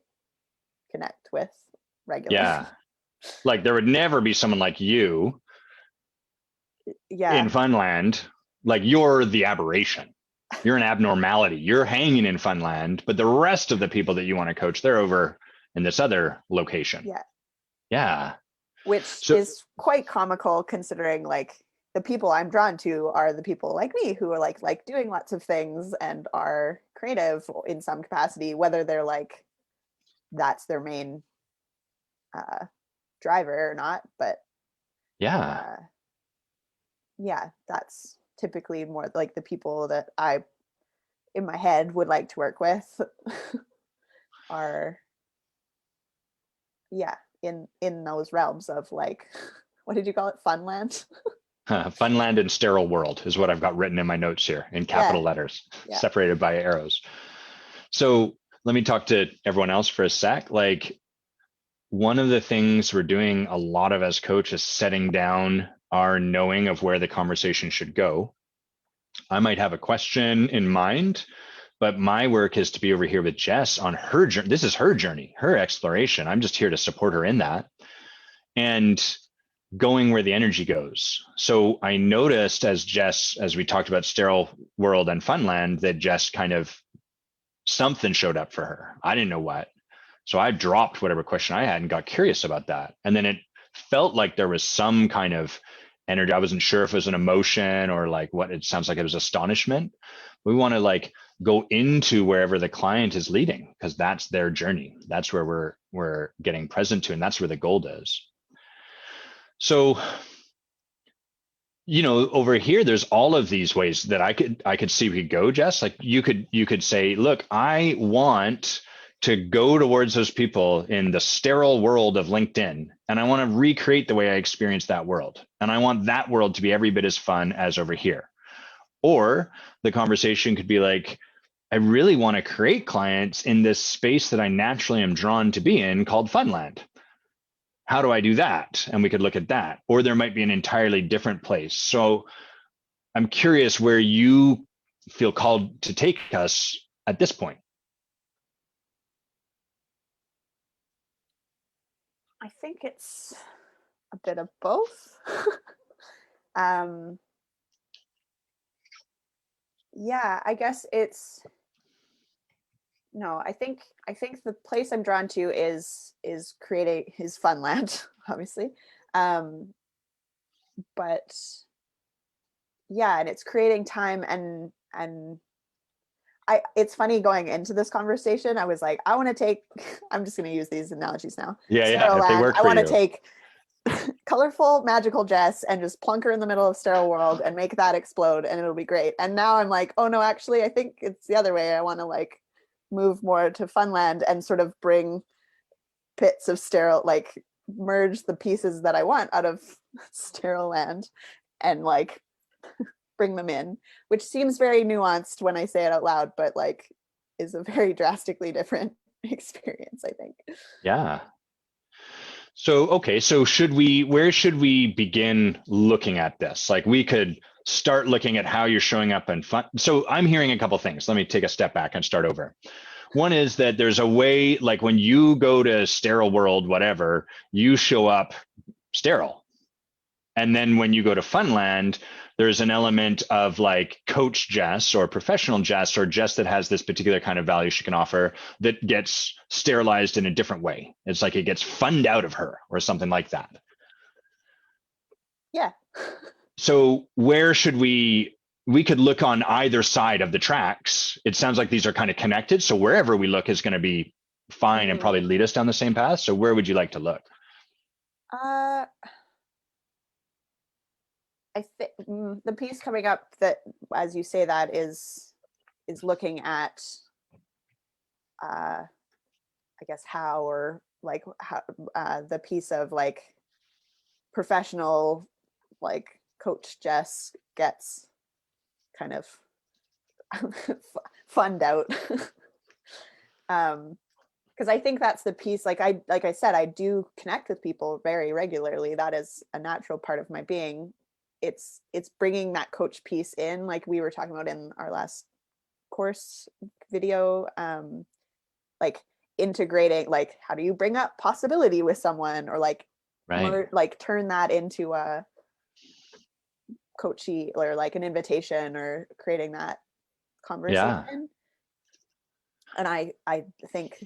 connect with regularly. Yeah. Like there would never be someone like you in Yeah, Funland. Like you're the aberration. You're an abnormality. You're hanging in Funland, but the rest of the people that you want to coach, they're over in this other location. yeah, Yeah. which So is quite comical considering like the people I'm drawn to are the people like me who are like doing lots of things and are creative in some capacity, whether they're like that's their main uh, driver or not. But yeah. uh, yeah, that's typically more like the people that I in my head would like to work with are, yeah, in those realms of like, what did you call it, funland? Funland and sterile world is what I've got written in my notes here in Yeah, capital letters, yeah. separated by arrows. So let me talk to everyone else for a sec. Like one of the things we're doing a lot of as coach is setting down our knowing of where the conversation should go. I might have a question in mind, but my work is to be over here with Jess on her journey. This is her journey, her exploration. I'm just here to support her in that and going where the energy goes. So I noticed as we talked about sterile world and funland, that Jess kind of something showed up for her. I didn't know what. So I dropped whatever question I had and got curious about that. And then it felt like there was some kind of energy. I wasn't sure if it was an emotion or like what. It sounds like it was astonishment. We want to like go into wherever the client is leading, because that's their journey. That's where we're getting present to, and that's where the gold is. So, over here, there's all of these ways that I could see we could go, Jess. Like you could say, look, I want to go towards those people in the sterile world of LinkedIn, and I want to recreate the way I experienced that world. And I want that world to be every bit as fun as over here. Or the conversation could be like, I really want to create clients in this space that I naturally am drawn to be in called Funland. How do I do that? And we could look at that. Or there might be an entirely different place. So I'm curious where you feel called to take us at this point. I think it's a bit of both. Yeah, I guess I think the place I'm drawn to is creating his Funland, obviously. But yeah, and it's creating time and it's funny going into this conversation, I was like, I want to take, I'm just going to use these analogies now. Yeah. If they work I for want to you. take colorful, magical Jess and just plunk her in the middle of sterile world and make that explode and it'll be great. And now I'm like, oh no, actually, I think it's the other way. I want to like move more to Funland and sort of bring bits of sterile, like merge the pieces that I want out of sterile land and like bring them in, which seems very nuanced when I say it out loud, but like is a very drastically different experience, I think. Yeah. So, okay. So where should we begin looking at this? Like we could start looking at how you're showing up in fun. So I'm hearing a couple things. Let me take a step back and start over. One is that there's a way, like when you go to sterile world, whatever, you show up sterile. And then when you go to Funland, there's an element of like coach Jess or professional Jess or Jess that has this particular kind of value she can offer that gets sterilized in a different way. It's like it gets funned out of her or something like that. Yeah. So where should we could look on either side of the tracks. It sounds like these are kind of connected. So wherever we look is going to be fine and probably lead us down the same path. So where would you like to look? I think the piece coming up that, as you say, that is looking at, I guess how, or like how the piece of like professional, like coach Jess gets kind of funned out. Because I think that's the piece. Like I said, I do connect with people very regularly. That is a natural part of my being. It's bringing that coach piece in, like we were talking about in our last course video, like integrating, like how do you bring up possibility with someone, or like like turn that into a coachy, or like an invitation, or creating that conversation. Yeah. And I think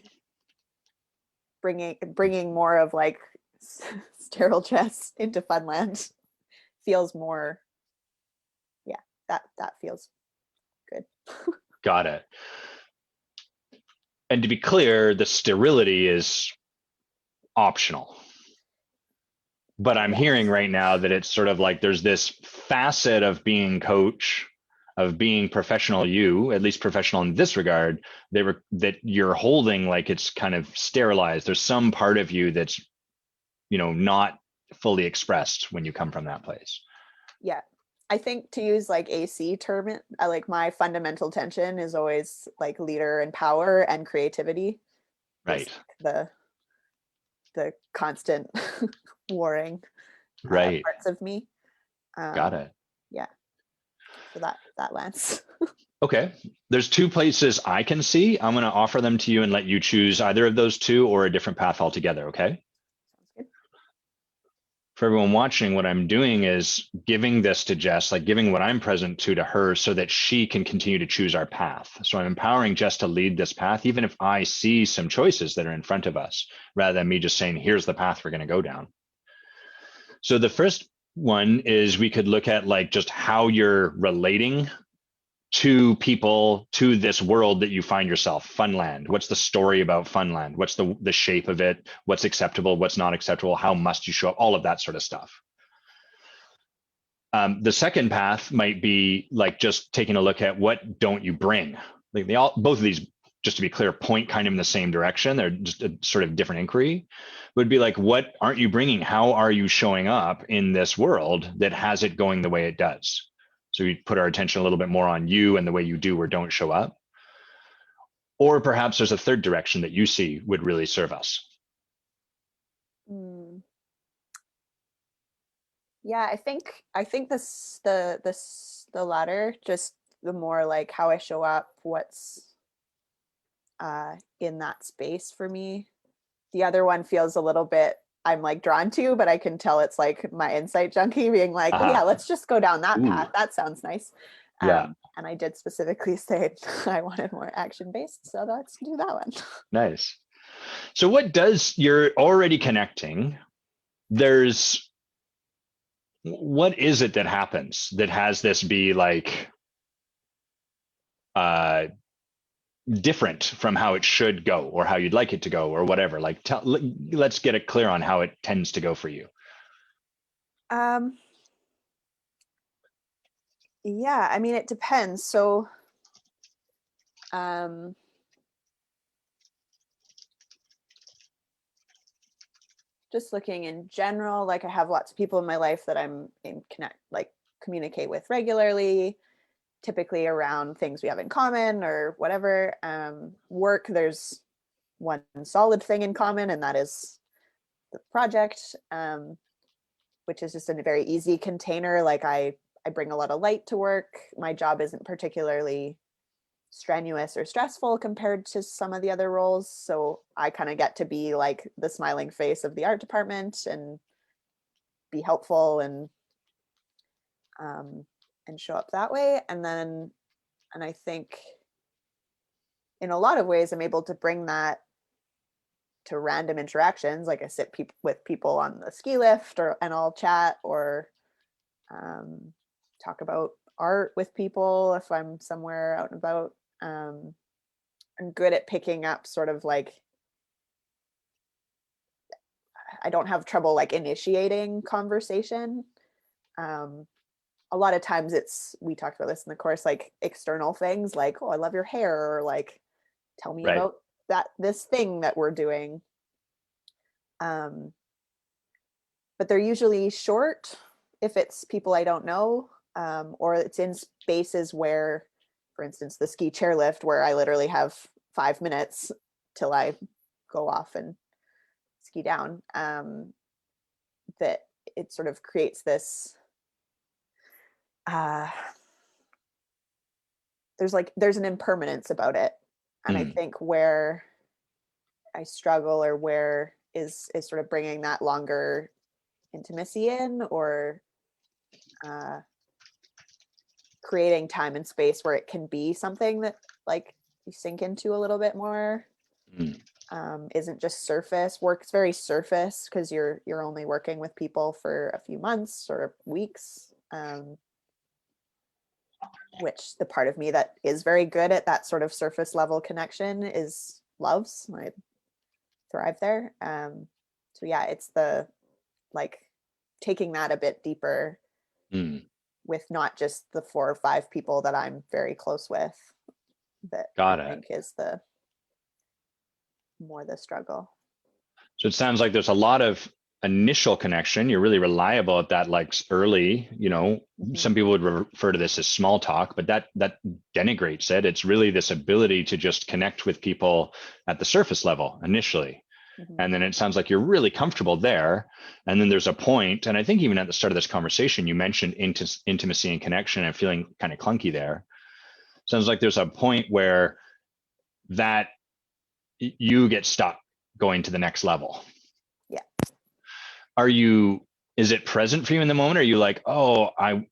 bringing more of like sterile Jess into Funland feels more, that feels good. Got it. And to be clear, the sterility is optional. But I'm hearing right now that it's sort of like there's this facet of being coach, of being professional, at least professional in this regard, that you're holding like it's kind of sterilized. There's some part of you that's, not fully expressed when you come from that place. Yeah. I think, to use like AC term, I like my fundamental tension is always like leader and power and creativity. Right. The constant warring right parts of me. Got it. Yeah. So that lens. Okay. There's two places I can see. I'm going to offer them to you and let you choose either of those two or a different path altogether. Okay. For everyone watching, what I'm doing is giving this to Jess, like giving what I'm present to her so that she can continue to choose our path. So I'm empowering Jess to lead this path, even if I see some choices that are in front of us, rather than me just saying, here's the path we're going to go down. So the first one is we could look at like just how you're relating to people, to this world that you find yourself, Funland. What's the story about Funland? What's the shape of it? What's acceptable? What's not acceptable? How must you show up? All of that sort of stuff. The second path might be like just taking a look at what don't you bring. Like both of these, just to be clear, point kind of in the same direction. They're just a sort of different inquiry. Would be like, what aren't you bringing? How are you showing up in this world that has it going the way it does? So we put our attention a little bit more on you and the way you do or don't show up. Or perhaps there's a third direction that you see would really serve us. Mm. Yeah, I think the latter, just the more like how I show up, what's in that space for me. The other one feels a little bit I'm like drawn to, but I can tell it's like my insight junkie being like, oh yeah, let's just go down that path. That sounds nice. Yeah. And I did specifically say I wanted more action based, so let's do that one. Nice. So you're already connecting. What is it that happens that has this be like different from how it should go or how you'd like it to go or whatever? Like let's get it clear on how it tends to go for you. Yeah, I mean, it depends. So just looking in general, like I have lots of people in my life that I'm in communicate with regularly, typically around things we have in common or whatever. Work, there's one solid thing in common, and that is the project, which is just a very easy container. Like I bring a lot of light to work. My job isn't particularly strenuous or stressful compared to some of the other roles, so I kind of get to be like the smiling face of the art department and be helpful and show up that way. And I think in a lot of ways I'm able to bring that to random interactions. Like I sit with people on the ski lift and I'll chat or talk about art with people if I'm somewhere out and about. I'm good at picking up sort of like, I don't have trouble like initiating conversation. A lot of times we talked about this in the course, like external things like, oh, I love your hair, or like, tell me Right. about this thing that we're doing. But they're usually short if it's people I don't know, or it's in spaces where, for instance, the ski chairlift, where I literally have 5 minutes till I go off and ski down, that it sort of creates this there's an impermanence about it. And I think where I struggle, or where is sort of bringing that longer intimacy in, or creating time and space where it can be something that like you sink into a little bit more. Isn't just surface work. It's very surface because you're only working with people for a few months or weeks, which the part of me that is very good at that sort of surface level connection loves. I thrive there. So yeah, it's the like taking that a bit deeper with not just the 4 or 5 people that I'm very close with, that I think is the struggle. So it sounds like there's a lot of initial connection. You're really reliable at that, like early, some people would refer to this as small talk, but that denigrates it. It's really this ability to just connect with people at the surface level initially. And then it sounds like you're really comfortable there. And then there's a point, and I think even at the start of this conversation, you mentioned intimacy and connection and feeling kind of clunky there. Sounds like there's a point where that you get stuck going to the next level. Yeah. Is it present for you in the moment? Are you like, oh, I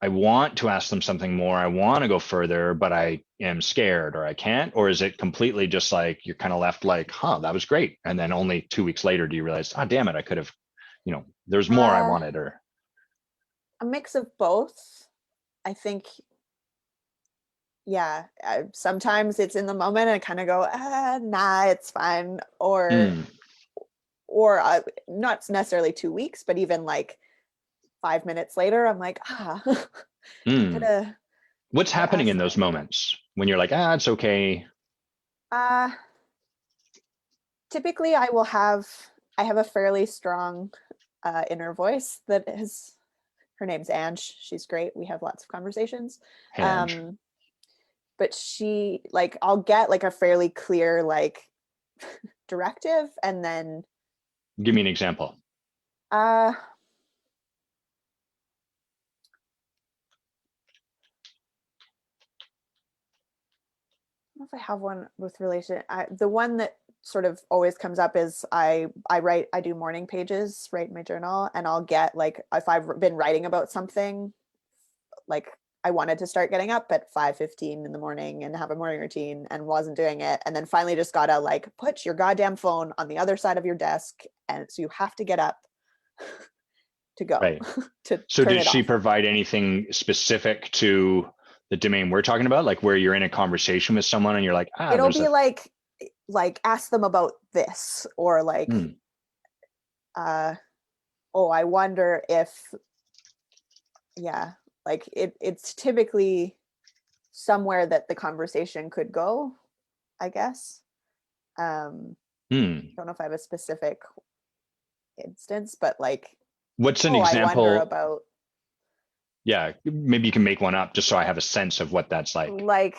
want to ask them something more. I want to go further, but I am scared or I can't? Or is it completely just like, you're kind of left like, that was great. And then only 2 weeks later, do you realize, damn it, I could have, there's more I wanted, or. a mix of both. I think, yeah, sometimes it's in the moment and I kind of go, nah, it's fine. Mm, Or not necessarily 2 weeks, but even like 5 minutes later, I'm like, could mm. have What's could have happening in asked those that. moments when you're like, it's okay? Uh, Typically, I have a fairly strong inner voice that is. Her name's Ange. She's great. We have lots of conversations. Hand. But she like I'll get like a fairly clear like directive, and then Give me an example. uh I don't know if I have one with relation. The one that sort of always comes up is I do morning pages, write in my journal, and I'll get like if I've been writing about something, like I wanted to start getting up at 5:15 in the morning and have a morning routine and wasn't doing it, and then finally just gotta like put your goddamn phone on the other side of your desk, and so you have to get up to go Right. to So turn does it she off. provide anything specific to the domain we're talking about? Like where you're in a conversation with someone and you're like, It'll there's be a, like ask them about this, or like hmm, uh oh, I wonder if, yeah, like it's typically somewhere that the conversation could go, I guess. um hmm. don't know if I have a specific instance, but like, What's an oh, I wonder example? about, Yeah, maybe you can make one up just so I have a sense of what that's like. like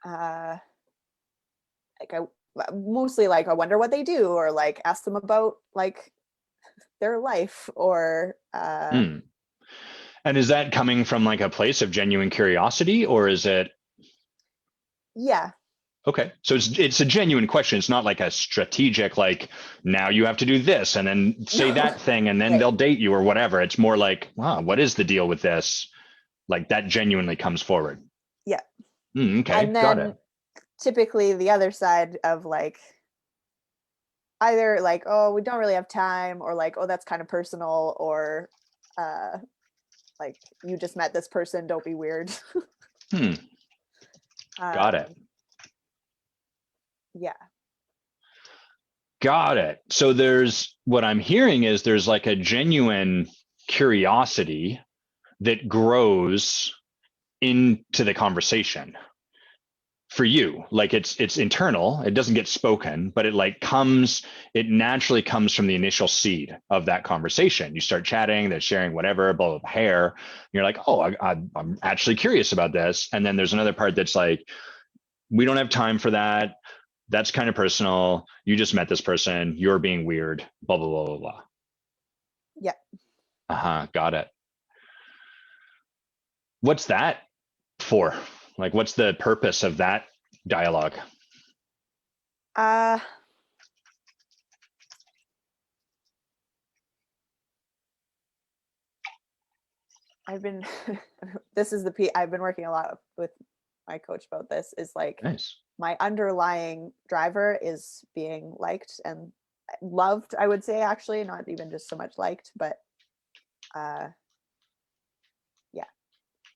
uh like I mostly like I wonder what they do, or like ask them about like their life, or Hmm. And is that coming from like a place of genuine curiosity or is it yeah. okay? So it's a genuine question. It's not like a strategic like now you have to do this and then say No. that thing and then Right. they'll date you or whatever. It's more like, wow, what is the deal with this? Like that genuinely comes forward. Yeah. Okay, And got it. then typically the other side of like either like, oh, we don't really have time, or like, oh, that's kind of personal, or uh like, you just met this person, don't be weird. Hmm, got it. um yeah. Got it. So there's what I'm hearing is there's like a genuine curiosity that grows into the conversation for you. Like it's internal, it doesn't get spoken, but it like comes, it naturally comes from the initial seed of that conversation. You start chatting, they're sharing whatever, blah, blah, hair. You're like, oh, I'm actually curious about this. And then there's another part that's like, we don't have time for that. That's kind of personal. You just met this person. You're being weird. Blah blah blah blah blah. Yeah. Got it. What's that for? Like, what's the purpose of that dialogue? uh I've been this is I've been working a lot with my coach about this, is like Nice. my underlying driver is being liked and loved, I would say, actually, not even just so much liked, but uh yeah.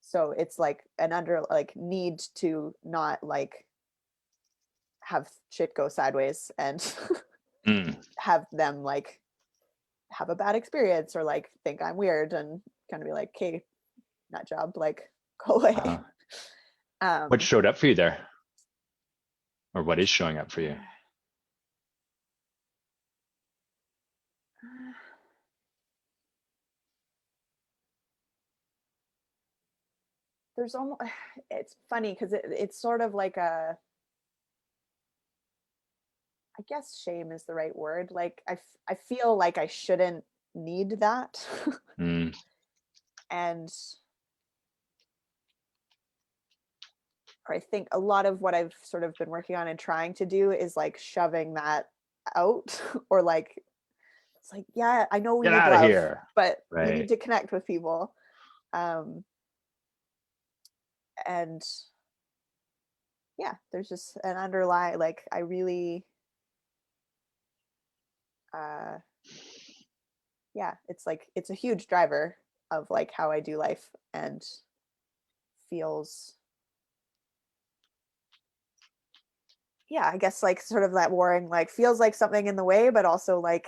So it's like an under like need to not like have shit go sideways and Mm. have them like have a bad experience, or like think I'm weird, and kind of be like, okay, nut job, like go away. Uh, what um showed up for you there, or what is showing up for you? there's almost it's funny because it's sort of like a, I guess shame is the right word. Like I feel like I shouldn't need that. Mm. And I think a lot of what I've sort of been working on and trying to do is like shoving that out, or like, it's like, yeah, I know we Get need out of love, here. but you need Right. to connect with people. um and yeah, there's just an underlying like I really uh yeah, it's like, it's a huge driver of like how I do life, and feels, yeah, I guess like sort of that warring, like feels like something in the way, but also like,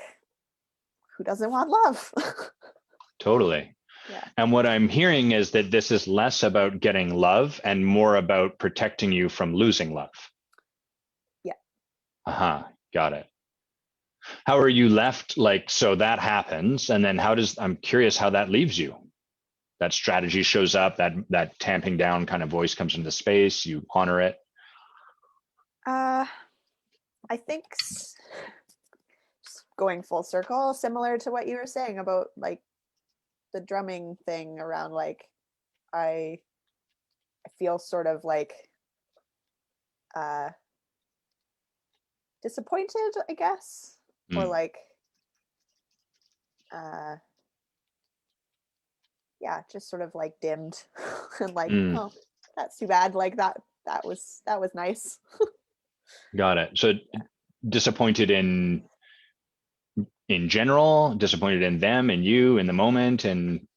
who doesn't want love? Totally. Yeah. And what I'm hearing is that this is less about getting love and more about protecting you from losing love. Yeah. Got it. How are you left? Like, so that happens. And then I'm curious how that leaves you. That strategy shows up, that tamping down kind of voice comes into space, you honor it. I think going full circle, similar to what you were saying about like the drumming thing around, like I feel sort of like uh disappointed, I guess, or Mm, like uh yeah, just sort of like dimmed and like, mm, oh, that's too bad. Like that was nice. got it. So disappointed in general, disappointed in them and you in the moment, and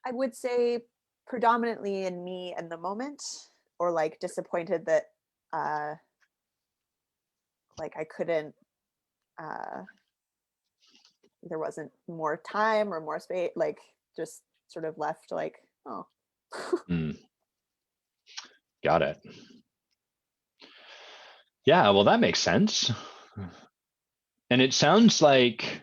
I would say predominantly in me and the moment, or like disappointed that uh like I couldn't uh there wasn't more time or more space, like just sort of left like, oh. mm, got it. Yeah, well, that makes sense. And it sounds like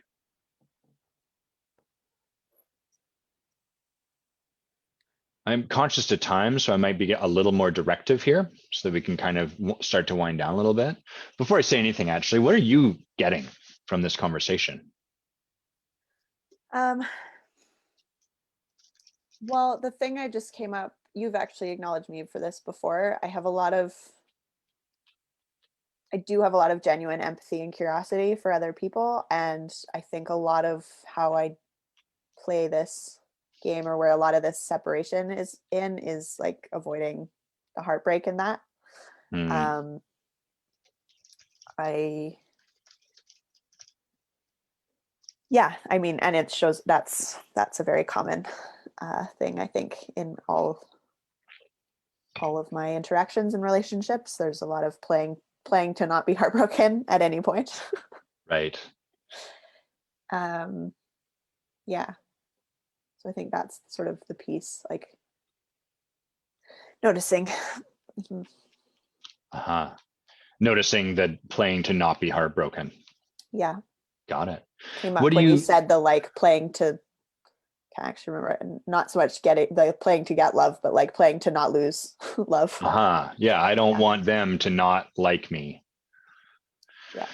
I'm conscious to time, so I might be a little more directive here so that we can kind of start to wind down a little bit. Before I say anything, actually, what are you getting from this conversation? um well, the thing I just came up, you've actually acknowledged me for this before. I do have a lot of genuine empathy and curiosity for other people, and I think a lot of how I play this game, or where a lot of this separation is like avoiding the heartbreak in that. Mm, um I Yeah, I mean, and it shows that's a very common thing, I think, in all of my interactions and relationships. There's a lot of playing to not be heartbroken at any point. right. um yeah, so I think that's sort of the piece, like noticing. Mhm. Uh-huh. Noticing that playing to not be heartbroken. Yeah, Got it. came What up do when you you, said the like playing to, can't actually remember it, not so much getting the playing to get love, but like playing to not lose love. yeah, I don't Yeah, want them to not like me. yeah.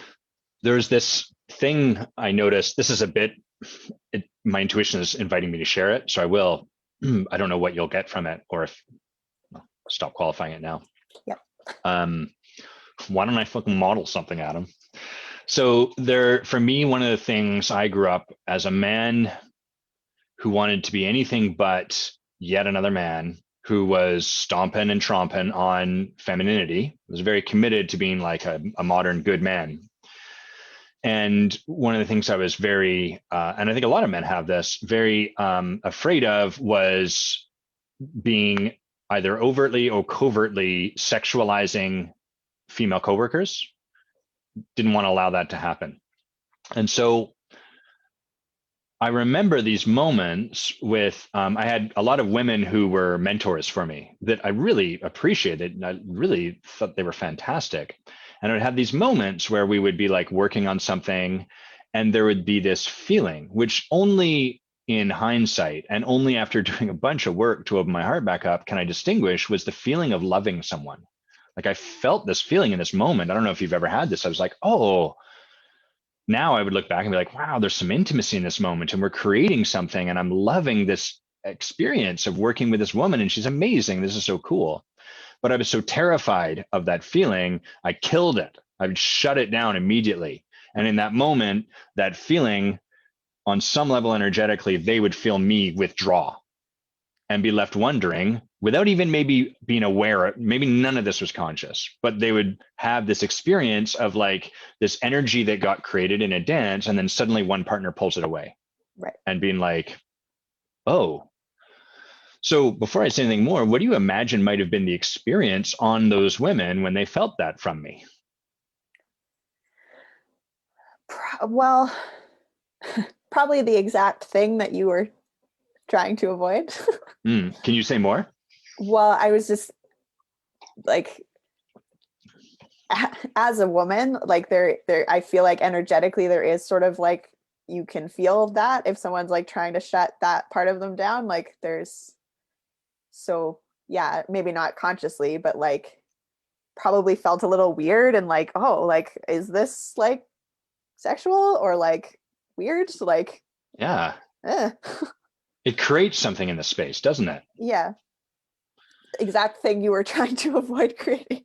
There's this thing I noticed. This is a bit, my intuition is inviting me to share it. So I will. I don't know what you'll get from it, or if, well, stop qualifying it now. Yep. Um, why don't I fucking model something, Adam? So there, for me, one of the things I grew up as a man who wanted to be anything but yet another man, who was stomping and tromping on femininity, was very committed to being like a modern good man. And one of the things I was very, and I think a lot of men have this, very afraid of was being either overtly or covertly sexualizing female coworkers. Didn't want to allow that to happen. And so I remember these moments with, I had a lot of women who were mentors for me that I really appreciated. And I really thought they were fantastic. And I would have these moments where we would be like working on something and there would be this feeling, which only in hindsight and only after doing a bunch of work to open my heart back up can I distinguish, was the feeling of loving someone. Like I felt this feeling in this moment. I don't know if you've ever had this. I was like, oh, now I would look back and be like, wow, there's some intimacy in this moment and we're creating something and I'm loving this experience of working with this woman and she's amazing. This is so cool. But I was so terrified of that feeling, I killed it. I would shut it down immediately. And in that moment, that feeling on some level energetically, they would feel me withdraw and be left wondering without even maybe being aware, maybe none of this was conscious, but they would have this experience of like this energy that got created in a dance and then suddenly one partner pulls it away. Right. and being like, oh. So before I say anything more, what do you imagine might have been the experience on those women when they felt that from me? Well, probably the exact thing that you were trying to avoid. Can you say more? Well, I was just like, as a woman, like there I feel like energetically there is sort of like, you can feel that if someone's like trying to shut that part of them down, like there's, so yeah, maybe not consciously, but like probably felt a little weird and like, oh, like is this like sexual or like weird, like Yeah. eh. It creates something in the space, doesn't it? Yeah, exact thing you were trying to avoid creating.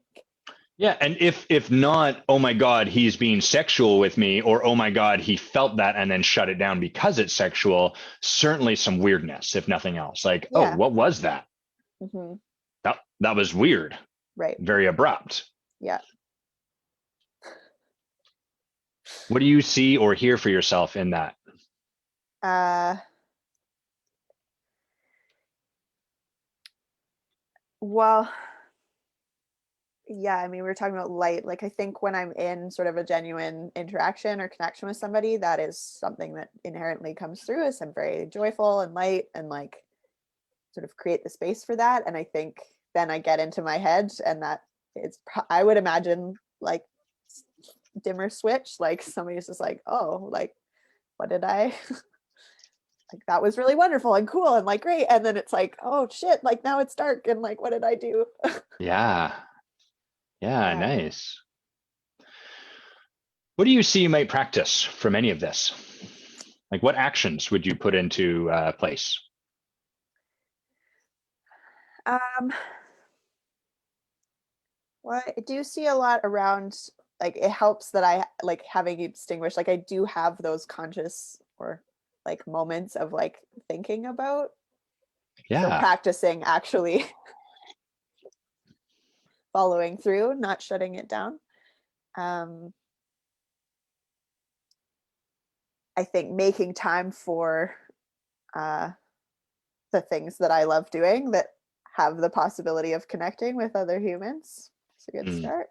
Yeah, and if not, oh my God, he's being sexual with me, or oh my God, he felt that and then shut it down because it's sexual, certainly some weirdness, if nothing else. Like, oh, Yeah. what was that? Mm-hmm. That was weird, Right. very abrupt. Yeah. What do you see or hear for yourself in that? uh well, yeah, I mean, we were talking about light. Like, I think when I'm in sort of a genuine interaction or connection with somebody, that is something that inherently comes through us. I'm very joyful and light and like sort of create the space for that. And I think then I get into my head, and that it's, I would imagine like dimmer switch, like somebody's just like, oh, like, what did I, like, that was really wonderful and cool and like great. And then it's like, oh shit, like now it's dark and like, what did I do? Yeah, yeah, Yeah. nice. What do you see you might practice from any of this? Like, what actions would you put into place? Um, well, I do see a lot around, like it helps that I like having it distinguished, like I do have those conscious or like moments of like thinking about. So Yeah. practicing actually following through, not shutting it down. Um, I think making time for uh, the things that I love doing that have the possibility of connecting with other humans. It's a good Mm. start.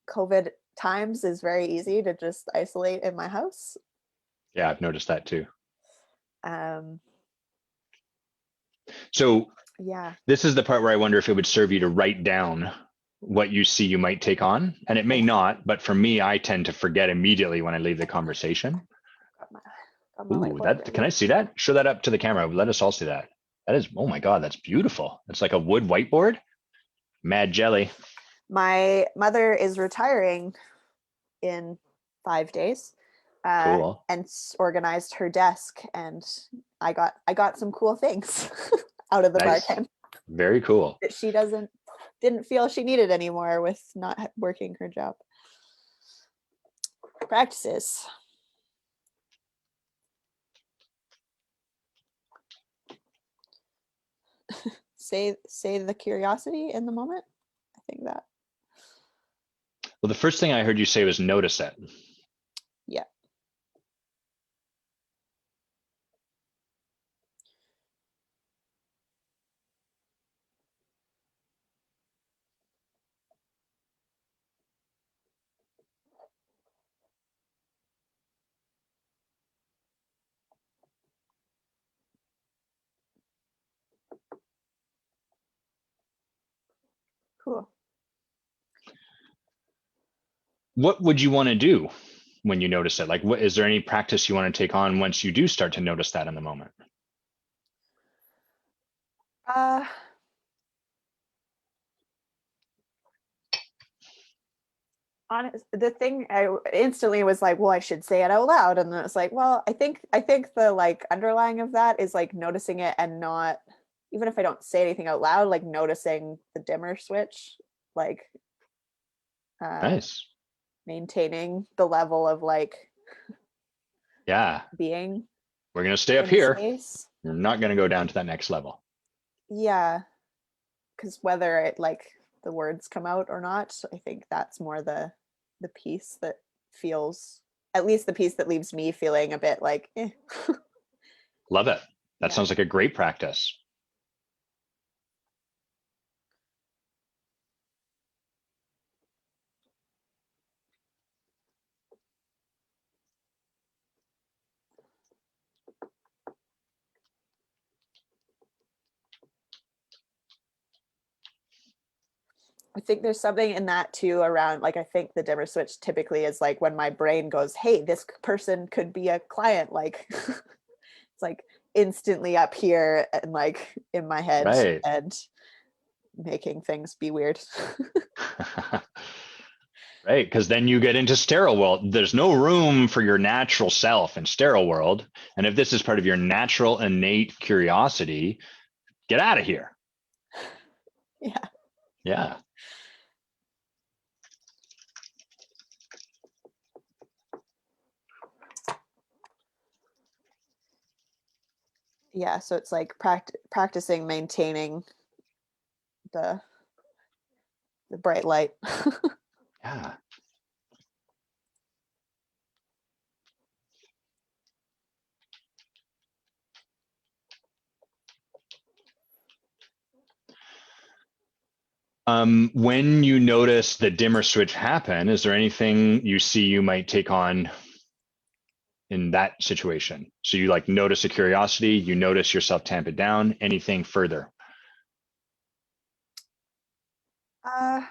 COVID times is very easy to just isolate in my house. Yeah, I've noticed that too. Um, So yeah. this is the part where I wonder if it would serve you to write down what you see you might take on. And it may Oh, not, but for me, I tend to forget immediately when I leave the conversation. got my, got my Ooh, whiteboard that can ready. I see that? Show that up to the camera. Let us all see that. That is, oh my God, that's beautiful. It's like a wood whiteboard. Mad jelly. My mother is retiring in 5 days, Cool. and organized her desk, and I got some cool things out of the Nice. bargain Very cool. that she didn't feel she needed anymore with not working her job. Practices. Say the curiosity in the moment. I think that. Well, the first thing I heard you say was notice it. Yeah. Cool. What would you want to do when you notice it? Like, what is there any practice you want to take on once you do start to notice that in the moment? Uh, honest, the thing I instantly was like, well, I should say it out loud, and then it's like, well, I think the like underlying of that is like noticing it and not, even if I don't say anything out loud, like noticing the dimmer switch, like uh Nice. maintaining the level of like Yeah. being We're going to stay up in the here. space. We're not going to go down to that next level. Yeah, because whether it like the words come out or not, I think that's more the piece that feels at least the piece that leaves me feeling a bit like, eh. Love it. That Yeah. sounds like a great practice. I think there's something in that too around, like, I think the dimmer switch typically is like when my brain goes, hey, this person could be a client, like it's like instantly up here and like in my head Right. and making things be weird. Right. Because then you get into sterile world. There's no room for your natural self in sterile world. And if this is part of your natural innate curiosity, get out of here. Yeah. Yeah. Yeah, so it's like practicing maintaining the bright light. Yeah. When you notice the dimmer switch happen, is there anything you see you might take on in that situation? So you like notice a curiosity, you notice yourself tamp it down, anything further? uh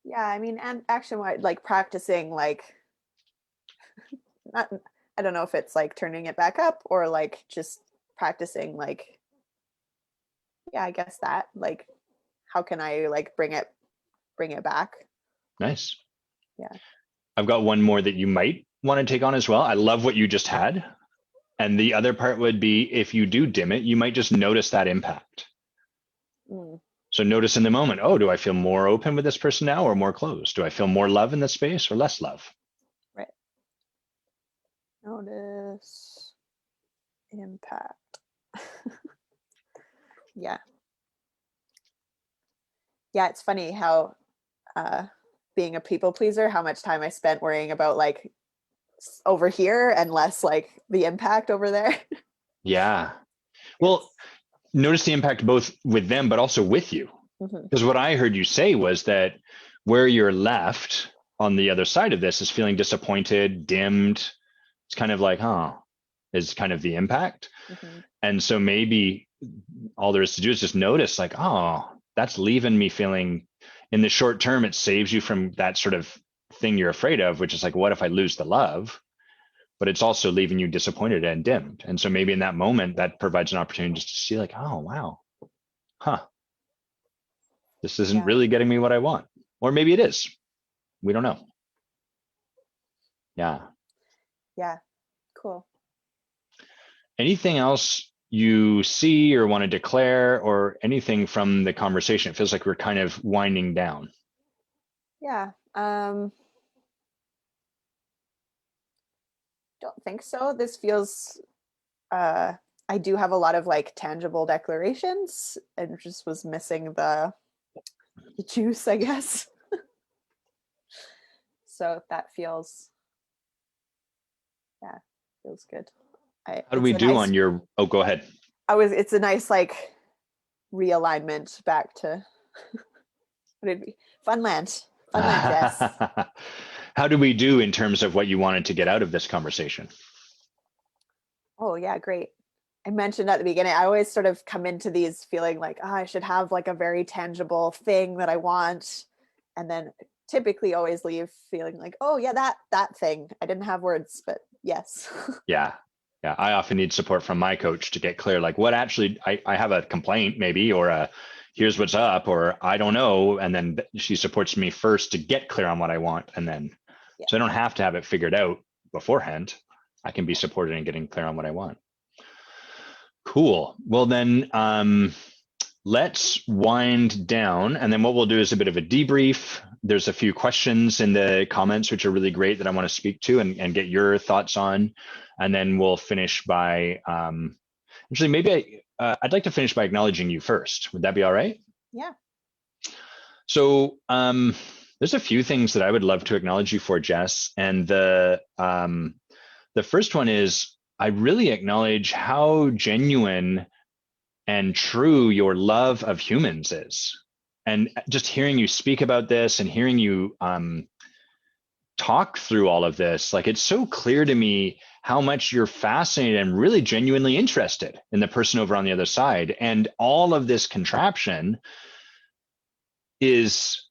yeah, I mean, and action wise, like practicing, like, not, I don't know if it's like turning it back up or like just practicing, like, yeah, I guess that, like, how can I like bring it back? Nice. Yeah. I've got one more that you might want to take on as well. I love what you just had. And the other part would be if you do dim it, you might just notice that impact. Mm, So notice in the moment, oh, do I feel more open with this person now or more closed? Do I feel more love in this space or less love? right. Notice impact. Yeah. Yeah, it's funny how uh being a people pleaser, how much time I spent worrying about like over here and less like the impact over there. Yeah. Well, It's notice the impact both with them, but also with you. mhm, Because what I heard you say was that where you're left on the other side of this is feeling disappointed, dimmed. It's kind of like, huh, is kind of the impact. mhm. And so maybe all there is to do is just notice, like, oh, that's leaving me feeling in the short term, it saves you from that sort of thing you're afraid of, which is like, what if I lose the love? But it's also leaving you disappointed and dimmed. And so maybe in that moment, that provides an opportunity just to see, like, oh, wow, huh, this isn't Yeah. really getting me what I want. Or maybe it is. We don't know. Yeah. Yeah. Cool. Anything else you see or want to declare or anything from the conversation? It feels like we're kind of winding down. Yeah. Don't think so. This feels I do have a lot of like tangible declarations and just was missing the juice, I guess. So that feels, yeah, feels good. How do It's we a do nice, on your, oh, go ahead. it's a nice like realignment back to what it'd be. Funland, Jess. How do we do in terms of what you wanted to get out of this conversation? Oh yeah, great. I mentioned at the beginning, I always sort of come into these feeling like, oh, I should have like a very tangible thing that I want. And then typically always leave feeling like, oh yeah, that thing. I didn't have words, but yes. Yeah. Yeah. I often need support from my coach to get clear, like what actually I have a complaint maybe, or a here's what's up, or I don't know. And then she supports me first to get clear on what I want. And then, Yeah. so I don't have to have it figured out beforehand. I can be supported in getting clear on what I want. Cool. Well, then let's wind down. And then what we'll do is a bit of a debrief. There's a few questions in the comments, which are really great that I want to speak to and get your thoughts on. And then we'll finish by actually, maybe I'd like to finish by acknowledging you first. Would that be all right? Yeah. So there's a few things that I would love to acknowledge you for, Jess. And the first one is I really acknowledge how genuine and true your love of humans is. And just hearing you speak about this and hearing you talk through all of this, like it's so clear to me how much you're fascinated and really genuinely interested in the person over on the other side. And all of this contraption is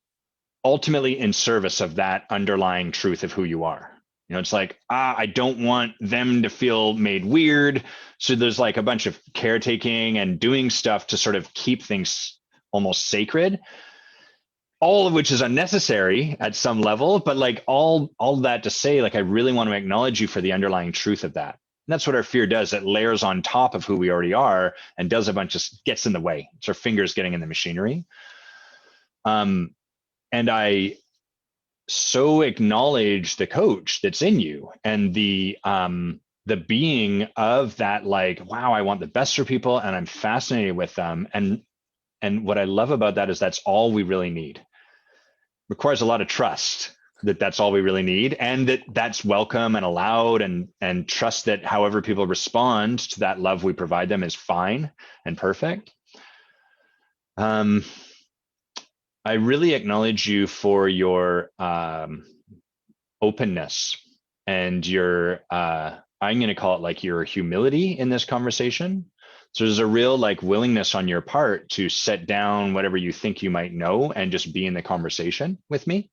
ultimately in service of that underlying truth of who you are. You know, it's like, I don't want them to feel made weird. So there's like a bunch of caretaking and doing stuff to sort of keep things almost sacred, all of which is unnecessary at some level. But like all that to say, like, I really want to acknowledge you for the underlying truth of that. And that's what our fear does. It layers on top of who we already are and does a bunch of, gets in the way. It's our fingers getting in the machinery. And I so acknowledge the coach that's in you and the being of that, like, wow, I want the best for people and I'm fascinated with them. And what I love about that is that's all we really need. Requires a lot of trust that that's all we really need, and that that's welcome and allowed, and trust that however people respond to that love we provide them is fine and perfect. I really acknowledge you for your openness and your I'm going to call it like your humility in this conversation. So there's a real like willingness on your part to set down whatever you think you might know and just be in the conversation with me.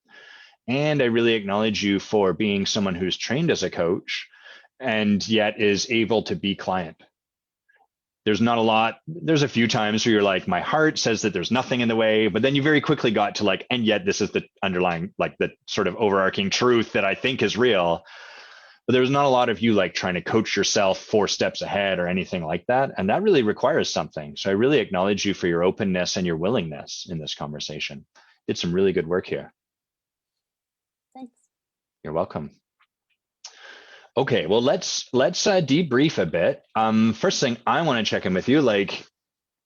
And I really acknowledge you for being someone who's trained as a coach and yet is able to be client. There's not a lot, there's a few times where you're like, my heart says that there's nothing in the way, but then you very quickly got to like, and yet this is the underlying, like the sort of overarching truth that I think is real. But there's not a lot of you like trying to coach yourself 4 steps ahead or anything like that. And that really requires something. So I really acknowledge you for your openness and your willingness in this conversation. Did some really good work here. Thanks. You're welcome. Okay, well, let's debrief a bit. First thing I want to check in with you, like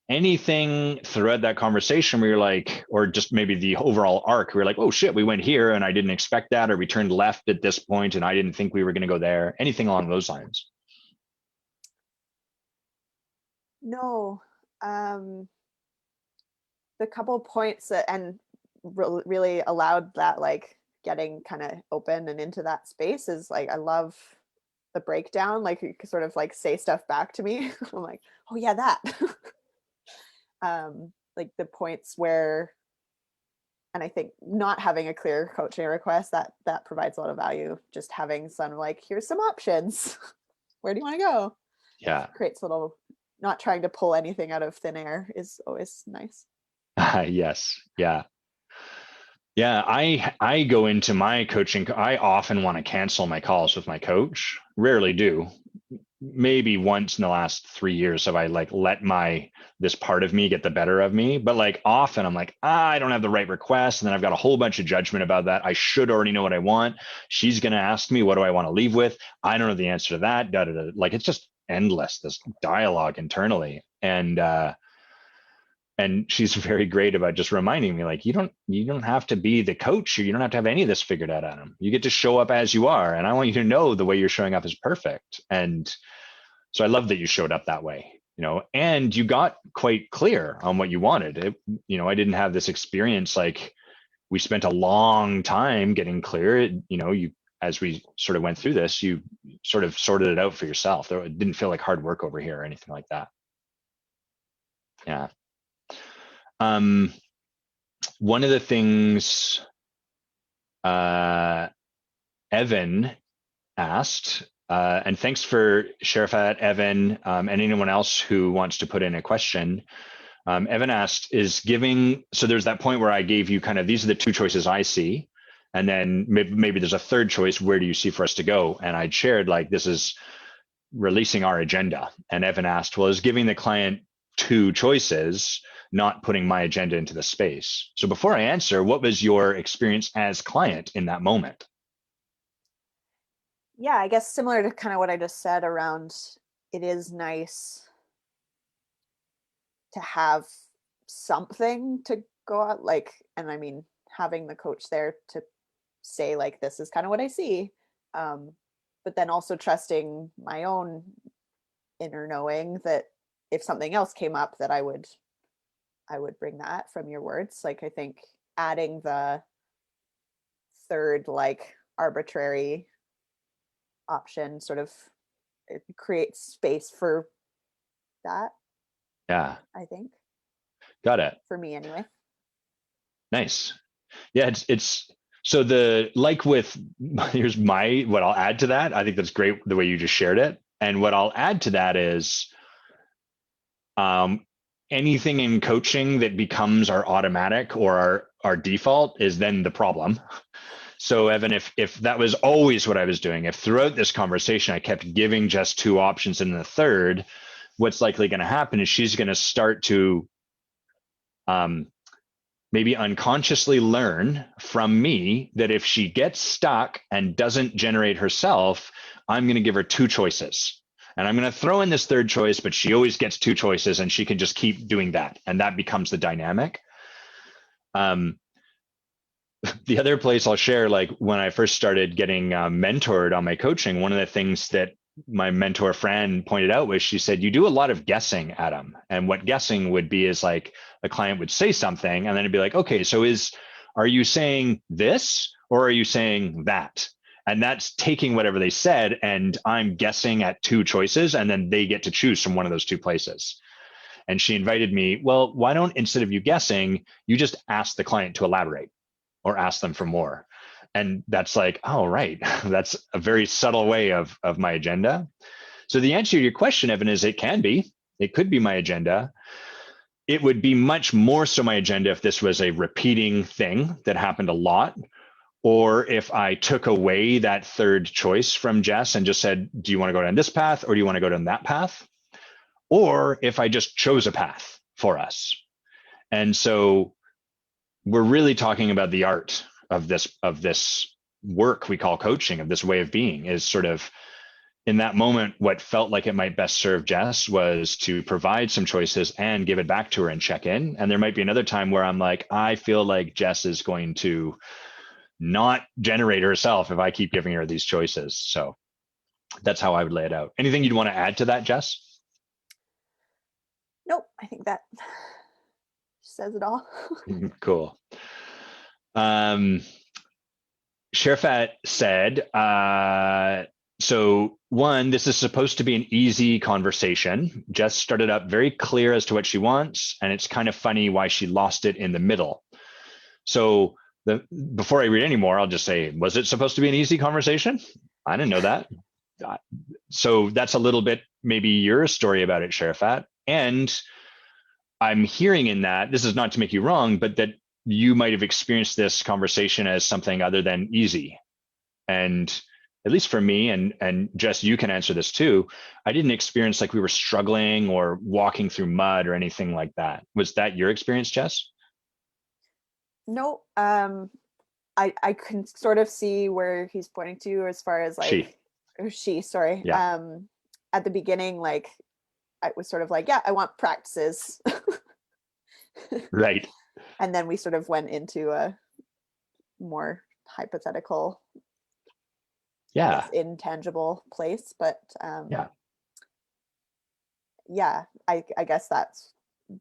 anything throughout that conversation where you're like, or just maybe the overall arc, where you're like, oh shit, we went here and I didn't expect that, or we turned left at this point and I didn't think we were going to go there. Anything along those lines? No. The couple points that and really allowed that like getting kind of open and into that space is like I love the breakdown, like you sort of like say stuff back to me. I'm like, oh yeah, that. Like the points where, and I think not having a clear coaching request that provides a lot of value. Just having some like, here's some options. Where do you want to go? Yeah. Creates a little, not trying to pull anything out of thin air is always nice. Yes. Yeah. Yeah, I go into my coaching. I often want to cancel my calls with my coach. Rarely do. Maybe once in the last 3 years have I like let this part of me get the better of me. But like often I'm like, I don't have the right request. And then I've got a whole bunch of judgment about that. I should already know what I want. She's going to ask me, what do I want to leave with? I don't know the answer to that. Da, da, da. Like it's just endless, this dialogue internally. And she's very great about just reminding me like, you don't have to be the coach, or you don't have to have any of this figured out, Adam. You get to show up as you are, and I want you to know the way you're showing up is perfect. And so I love that you showed up that way, and you got quite clear on what you wanted. I didn't have this experience. Like we spent a long time getting clear. You, as we sort of went through this, you sort of sorted it out for yourself. It didn't feel like hard work over here or anything like that. Yeah. One of the things Evan asked, and thanks for Sharafat, Evan, and anyone else who wants to put in a question. Evan asked, so there's that point where I gave you kind of, these are the 2 choices I see. And then maybe there's a third choice. Where do you see for us to go? And I'd shared like, this is releasing our agenda. And Evan asked, well, is giving the client 2 choices not putting my agenda into the space? So before I answer, what was your experience as client in that moment? Yeah, I guess similar to kind of what I just said around, it is nice to have something to go out, like, and I mean, having the coach there to say like, this is kind of what I see. But then also trusting my own inner knowing that if something else came up that I would bring that from your words. Like, I think adding the third like arbitrary option sort of, it creates space for that, Yeah. I think, Got it. for me anyway. Nice. Yeah, it's so the like with here's my what I'll add to that. I think that's great the way you just shared it. And what I'll add to that is anything in coaching that becomes our automatic or our default is then the problem. So Evan, if that was always what I was doing, if throughout this conversation I kept giving just two options and the third, what's likely going to happen is she's going to start to maybe unconsciously learn from me that if she gets stuck and doesn't generate herself, I'm going to give her two choices. And I'm going to throw in this third choice, but she always gets two choices and she can just keep doing that. And that becomes the dynamic. The other place I'll share, like when I first started getting mentored on my coaching, one of the things that my mentor Fran pointed out was she said, you do a lot of guessing, Adam. And what guessing would be is like a client would say something and then it'd be like, okay, so are you saying this or are you saying that? And that's taking whatever they said and I'm guessing at two choices and then they get to choose from one of those two places. And she invited me, well, why don't, instead of you guessing, you just ask the client to elaborate or ask them for more. And that's like, oh, right. That's a very subtle way of my agenda. So the answer to your question, Evan, is it could be my agenda. It would be much more so my agenda if this was a repeating thing that happened a lot, or if I took away that third choice from Jess and just said, do you want to go down this path or do you want to go down that path? Or if I just chose a path for us. And so we're really talking about the art of this work we call coaching, of this way of being, is sort of in that moment, what felt like it might best serve Jess was to provide some choices and give it back to her and check in. And there might be another time where I'm like, I feel like Jess is going to not generate herself if I keep giving her these choices. So that's how I would lay it out. Anything you'd want to add to that, Jess? Nope, I think that says it all. Cool. Sherfat said, so one, this is supposed to be an easy conversation. Jess started up very clear as to what she wants, and it's kind of funny why she lost it in the middle. So before I read any more, I'll just say, was it supposed to be an easy conversation? I didn't know that. So that's a little bit maybe your story about it, Sherfat. And I'm hearing in that, this is not to make you wrong, but that you might have experienced this conversation as something other than easy. And at least for me, and Jess, you can answer this too, I didn't experience like we were struggling or walking through mud or anything like that. Was that your experience, Jess? No, I can sort of see where he's pointing to as far as like sorry. Yeah. At the beginning, like I was sort of like, yeah, I want practices. Right. And then we sort of went into a more hypothetical, Yeah. intangible place. But yeah, I guess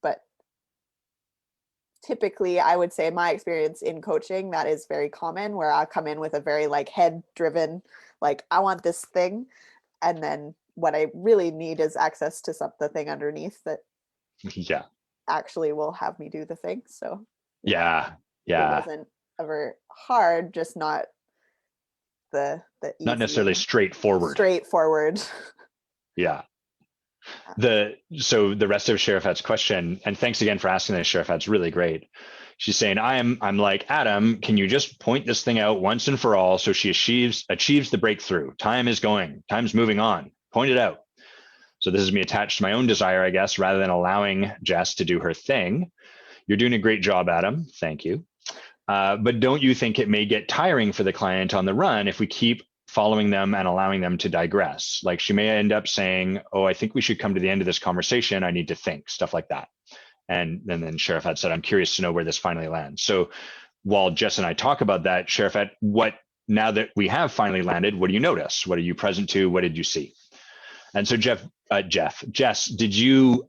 but typically I would say my experience in coaching, that is very common, where I'll come in with a very like head driven, like I want this thing. And then what I really need is access to the thing underneath that yeah, actually will have me do the thing. So yeah, it wasn't ever hard, just not the easy, not necessarily straightforward. Yeah. So the rest of Sherifat's question, and thanks again for asking this, Sherifat's really great. She's saying, I'm like, Adam, can you just point this thing out once and for all so she achieves the breakthrough? Time's moving on. Point it out. So this is me attached to my own desire, I guess, rather than allowing Jess to do her thing. You're doing a great job, Adam. Thank you. But don't you think it may get tiring for the client on the run if we keep following them and allowing them to digress? Like she may end up saying, oh, I think we should come to the end of this conversation. I need to think, stuff like that. And then Sharifat said, I'm curious to know where this finally lands. So while Jess and I talk about that, Sharifat, now that we have finally landed, what do you notice? What are you present to? What did you see? And so Jess, did you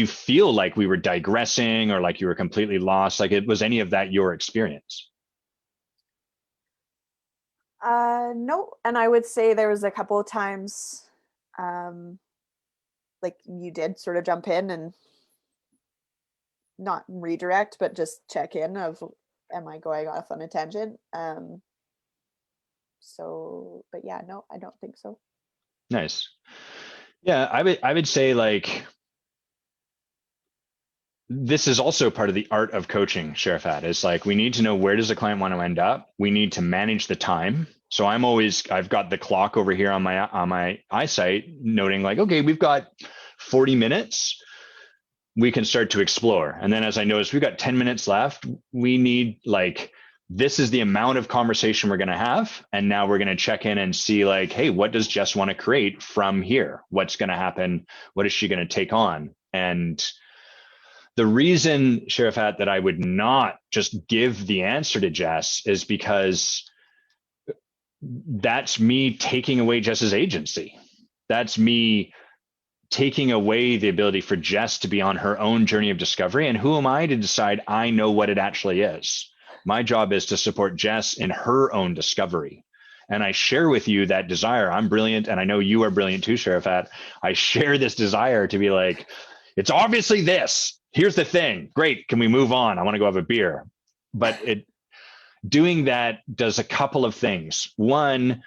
feel like we were digressing or like you were completely lost? Like, was any of that your experience? No. And I would say there was a couple of times, like you did sort of jump in and not redirect, but just check in of, am I going off on a tangent? But yeah, no, I don't think so. Nice. Yeah, I would say like this is also part of the art of coaching, Sharifat. It's like we need to know where does the client want to end up. We need to manage the time. So I've got the clock over here on my eyesight noting like, okay, we've got 40 minutes. We can start to explore. And then as I notice, we've got 10 minutes left. We need like, this is the amount of conversation we're going to have. And now we're going to check in and see like, hey, what does Jess want to create from here? What's going to happen? What is she going to take on? And the reason, Sharifat, that I would not just give the answer to Jess is because that's me taking away Jess's agency. That's me taking away the ability for Jess to be on her own journey of discovery. And who am I to decide I know what it actually is? My job is to support Jess in her own discovery. And I share with you that desire. I'm brilliant, and I know you are brilliant too, Sharifat. I share this desire to be like, it's obviously this. Here's the thing. Great. Can we move on? I want to go have a beer. But doing that does a couple of things. One,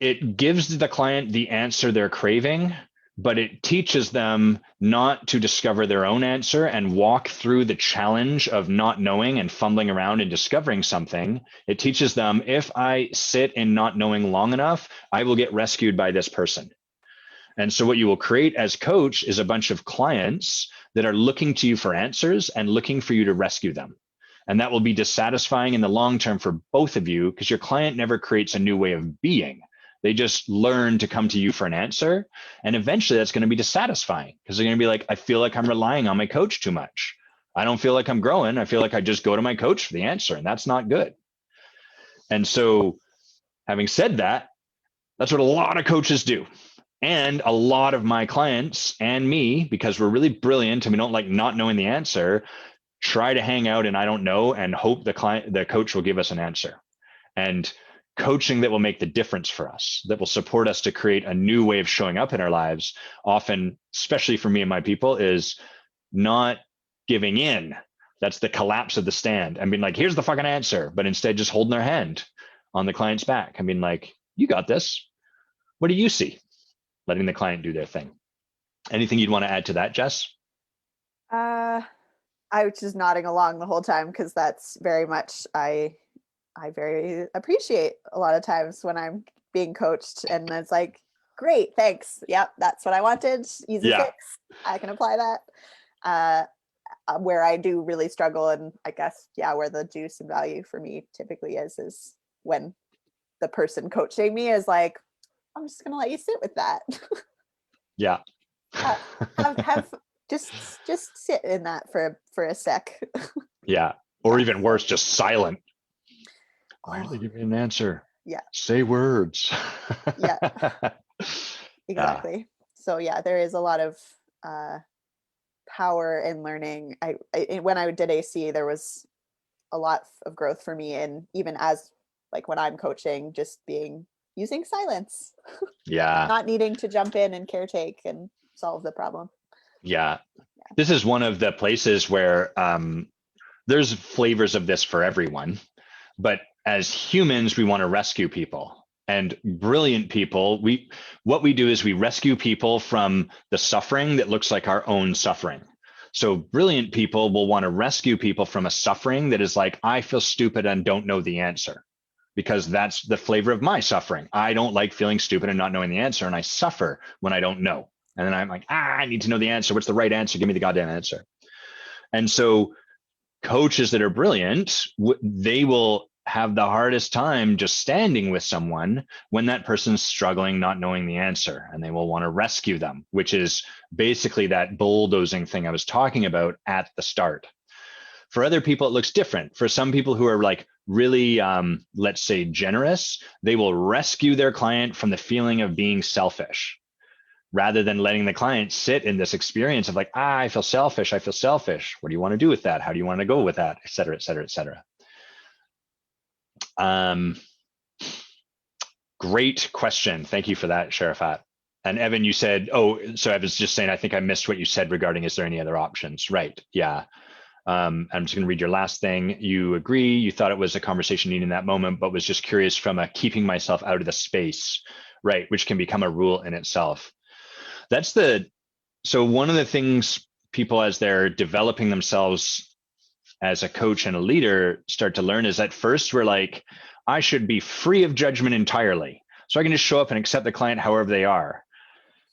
it gives the client the answer they're craving, but it teaches them not to discover their own answer and walk through the challenge of not knowing and fumbling around and discovering something. It teaches them, if I sit in not knowing long enough, I will get rescued by this person. And so what you will create as coach is a bunch of clients that are looking to you for answers and looking for you to rescue them. And that will be dissatisfying in the long term for both of you because your client never creates a new way of being. They just learn to come to you for an answer. And eventually that's going to be dissatisfying because they're going to be like, I feel like I'm relying on my coach too much. I don't feel like I'm growing. I feel like I just go to my coach for the answer, and that's not good. And so having said that, that's what a lot of coaches do. And a lot of my clients and me, because we're really brilliant and we don't like not knowing the answer, try to hang out and I don't know and hope the coach will give us an answer. And coaching that will make the difference for us, that will support us to create a new way of showing up in our lives, often, especially for me and my people, is not giving in. That's the collapse of the stand and being like, here's the fucking answer, but instead just holding their hand on the client's back and being like, you got this. What do you see? Letting the client do their thing. Anything you'd want to add to that, Jess? I was just nodding along the whole time because that's very much I very appreciate a lot of times when I'm being coached and it's like, great, thanks. Yep, that's what I wanted. Easy fix. I can apply that. Where I do really struggle, and I guess, where the juice and value for me typically is when the person coaching me is like, I'm just gonna let you sit with that. Yeah. have just sit in that for a sec. Yeah. Or even worse, just silent. Why do they give me an answer? Yeah. Say words. Yeah. Exactly. So there is a lot of power in learning. I when I did AC, there was a lot of growth for me, and even as like when I'm coaching, just using silence. Yeah. Not needing to jump in and caretake and solve the problem. Yeah. This is one of the places where there's flavors of this for everyone. But as humans, we want to rescue people. And brilliant people, what we do is we rescue people from the suffering that looks like our own suffering. So brilliant people will want to rescue people from a suffering that is like, I feel stupid and don't know the answer. Because that's the flavor of my suffering. I don't like feeling stupid and not knowing the answer, and I suffer when I don't know. And then I'm like, I need to know the answer. What's the right answer? Give me the goddamn answer. And so coaches that are brilliant, they will have the hardest time just standing with someone when that person's struggling, not knowing the answer, and they will want to rescue them, which is basically that bulldozing thing I was talking about at the start. For other people, it looks different. For some people who are like really, let's say, generous, they will rescue their client from the feeling of being selfish rather than letting the client sit in this experience of like, I feel selfish. I feel selfish. What do you want to do with that? How do you want to go with that? Et cetera, et cetera, et cetera. Great question. Thank you for that, Sharafat. And Evan, you said, oh, so I was just saying, I think I missed what you said regarding, is there any other options? Right. Yeah. I'm just going to read your last thing. You agree, you thought it was a conversation needed in that moment, but was just curious from a keeping myself out of the space, right? Which can become a rule in itself. So one of the things people, as they're developing themselves as a coach and a leader, start to learn is at first we're like, I should be free of judgment entirely. So I can just show up and accept the client however they are,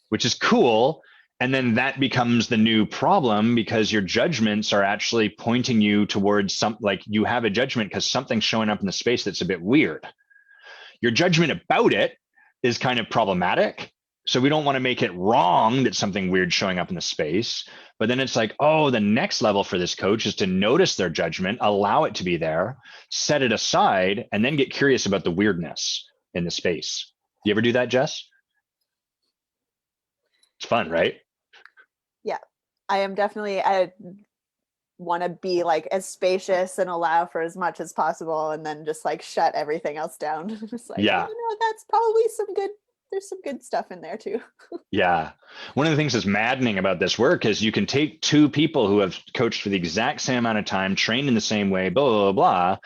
which is cool. And then that becomes the new problem because your judgments are actually pointing you towards like you have a judgment because something's showing up in the space that's a bit weird. Your judgment about it is kind of problematic. So we don't want to make it wrong that something weird showing up in the space. But then it's like, oh, the next level for this coach is to notice their judgment, allow it to be there, set it aside, and then get curious about the weirdness in the space. You ever do that, Jess? It's fun, right? Yeah, I am definitely, I want to be like as spacious and allow for as much as possible, and then just like shut everything else down. Just like, Yeah. oh no, that's probably there's some good stuff in there too. Yeah. One of the things that's maddening about this work is you can take two people who have coached for the exact same amount of time, trained in the same way, blah, blah, blah, blah,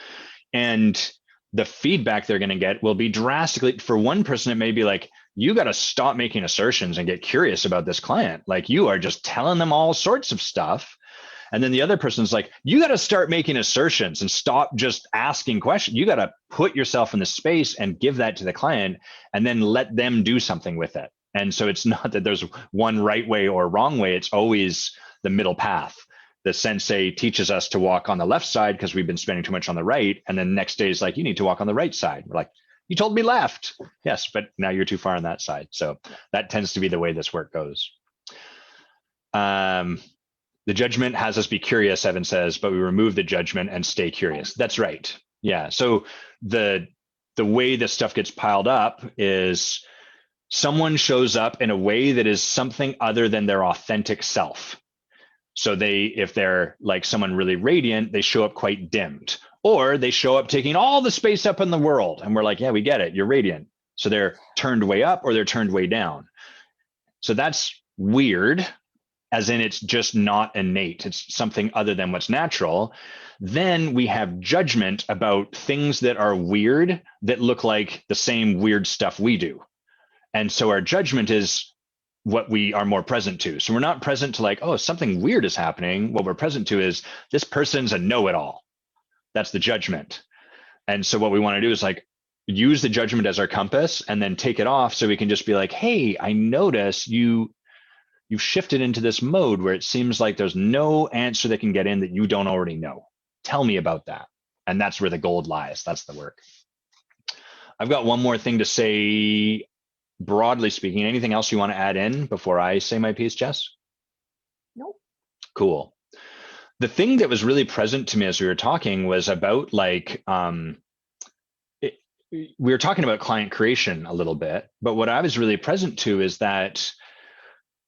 and the feedback they're going to get will be drastically, for one person, it may be like, you got to stop making assertions and get curious about this client. Like you are just telling them all sorts of stuff. And then the other person's like, you got to start making assertions and stop just asking questions. You got to put yourself in the space and give that to the client and then let them do something with it. And so it's not that there's one right way or wrong way. It's always the middle path. The sensei teaches us to walk on the left side because we've been spending too much on the right. And then next day is like, you need to walk on the right side. We're like, you told me left. Yes, but now you're too far on that side. So that tends to be the way this work goes. The judgment has us be curious, Evan says, but we remove the judgment and stay curious. That's right. Yeah. So the way this stuff gets piled up is someone shows up in a way that is something other than their authentic self. So if they're like someone really radiant, they show up quite dimmed, or they show up taking all the space up in the world. And we're like, yeah, we get it. You're radiant. So they're turned way up or they're turned way down. So that's weird, as in it's just not innate. It's something other than what's natural. Then we have judgment about things that are weird that look like the same weird stuff we do. And so our judgment is what we are more present to. So we're not present to like, oh, something weird is happening. What we're present to is this person's a know-it-all. That's the judgment. And so what we want to do is like use the judgment as our compass and then take it off so we can just be like, hey, I notice you've shifted into this mode where it seems like there's no answer that can get in that you don't already know. Tell me about that. And that's where the gold lies. That's the work. I've got one more thing to say, broadly speaking. Anything else you want to add in before I say my piece, Jess? Nope. Cool. The thing that was really present to me as we were talking was about like, we were talking about client creation a little bit, but what I was really present to is that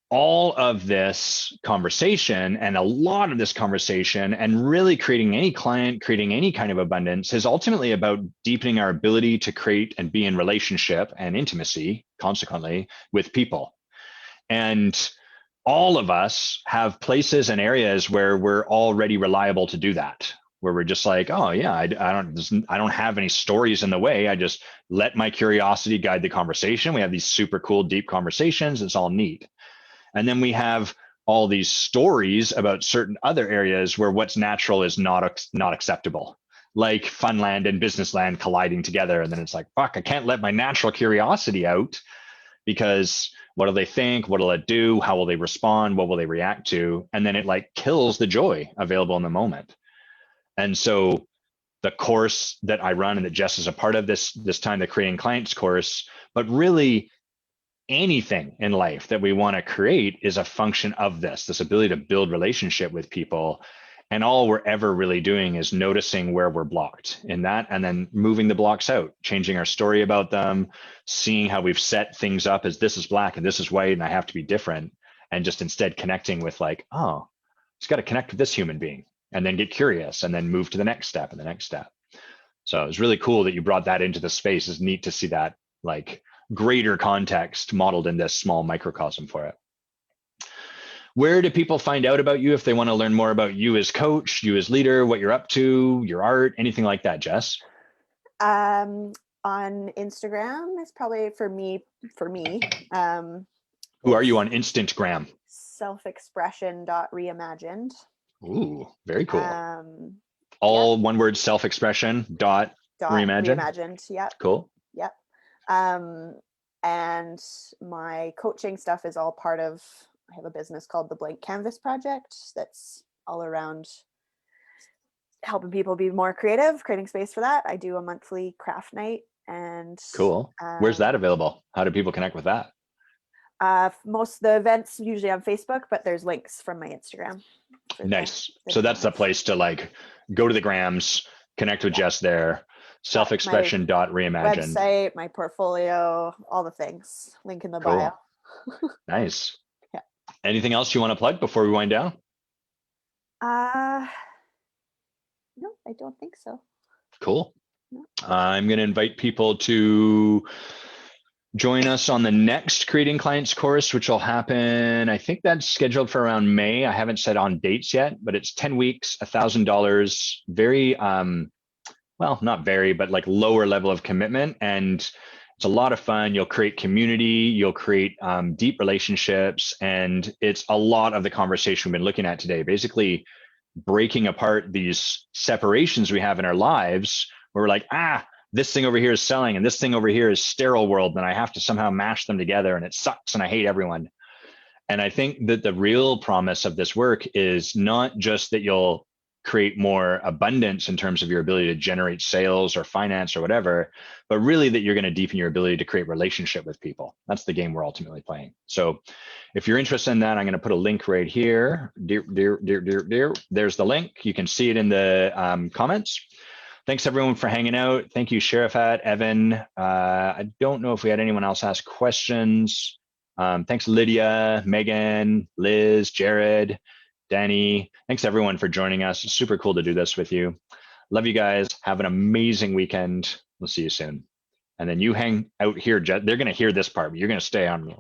all of this conversation and a lot of this conversation and really creating any client, creating any kind of abundance is ultimately about deepening our ability to create and be in relationship and intimacy, consequently, with people. And all of us have places and areas where we're already reliable to do that, where we're just like, oh yeah, I don't have any stories in the way. I just let my curiosity guide the conversation. We have these super cool, deep conversations. It's all neat. And then we have all these stories about certain other areas where what's natural is not acceptable, like fun land and business land colliding together. And then it's like, fuck, I can't let my natural curiosity out because what do they think? What will it do? How will they respond? What will they react to? And then it like kills the joy available in the moment. And so the course that I run and that Jess is a part of this time, the Creating Clients course, but really anything in life that we want to create is a function of this ability to build relationship with people. And all we're ever really doing is noticing where we're blocked in that, and then moving the blocks out, changing our story about them, seeing how we've set things up as this is black and this is white and I have to be different, and just instead connecting with like, oh, just got to connect with this human being, and then get curious and then move to the next step and the next step. So it was really cool that you brought that into the space. It's neat to see that like greater context modeled in this small microcosm for it. Where do people find out about you if they want to learn more about you as coach, you as leader, what you're up to, your art, anything like that, Jess? On Instagram is probably for me. Who are you on Instantgram? Self-expression.reimagined. Ooh, very cool. All one word, self-expression dot reimagined. Yep. Cool. Yep. And my coaching stuff is all part of, I have a business called the Blank Canvas Project that's all around helping people be more creative, creating space for that. I do a monthly craft night. And cool. Where's that available? How do people connect with that? Most of the events usually on Facebook, but there's links from my Instagram. Nice. So that's the place to like go to the grams, connect with Jess there. Self-expression.reimagined. Website, my portfolio, all the things. Link in the bio. Nice. Yeah. Anything else you want to plug before we wind down? No, I don't think so. Cool. No. I'm going to invite people to join us on the next Creating Clients course, which will happen, I think that's scheduled for around May. I haven't set on dates yet, but it's 10 weeks, $1,000, very, well, not very, but like lower level of commitment. And it's a lot of fun. You'll create community, you'll create deep relationships. And it's a lot of the conversation we've been looking at today, basically breaking apart these separations we have in our lives where we're like, this thing over here is selling and this thing over here is sterile world, and I have to somehow mash them together and it sucks and I hate everyone. And I think that the real promise of this work is not just that you'll create more abundance in terms of your ability to generate sales or finance or whatever, but really that you're going to deepen your ability to create relationship with people. That's the game we're ultimately playing. So if you're interested in that, I'm going to put a link right here. There's the link. You can see it in the comments. Thanks everyone for hanging out. Thank you, Sharifat, Evan. I don't know if we had anyone else ask questions. Thanks, Lydia, Megan, Liz, Jared, Danny. Thanks everyone for joining us. It's super cool to do this with you. Love you guys. Have an amazing weekend. We'll see you soon. And then you hang out here. They're going to hear this part, but you're going to stay on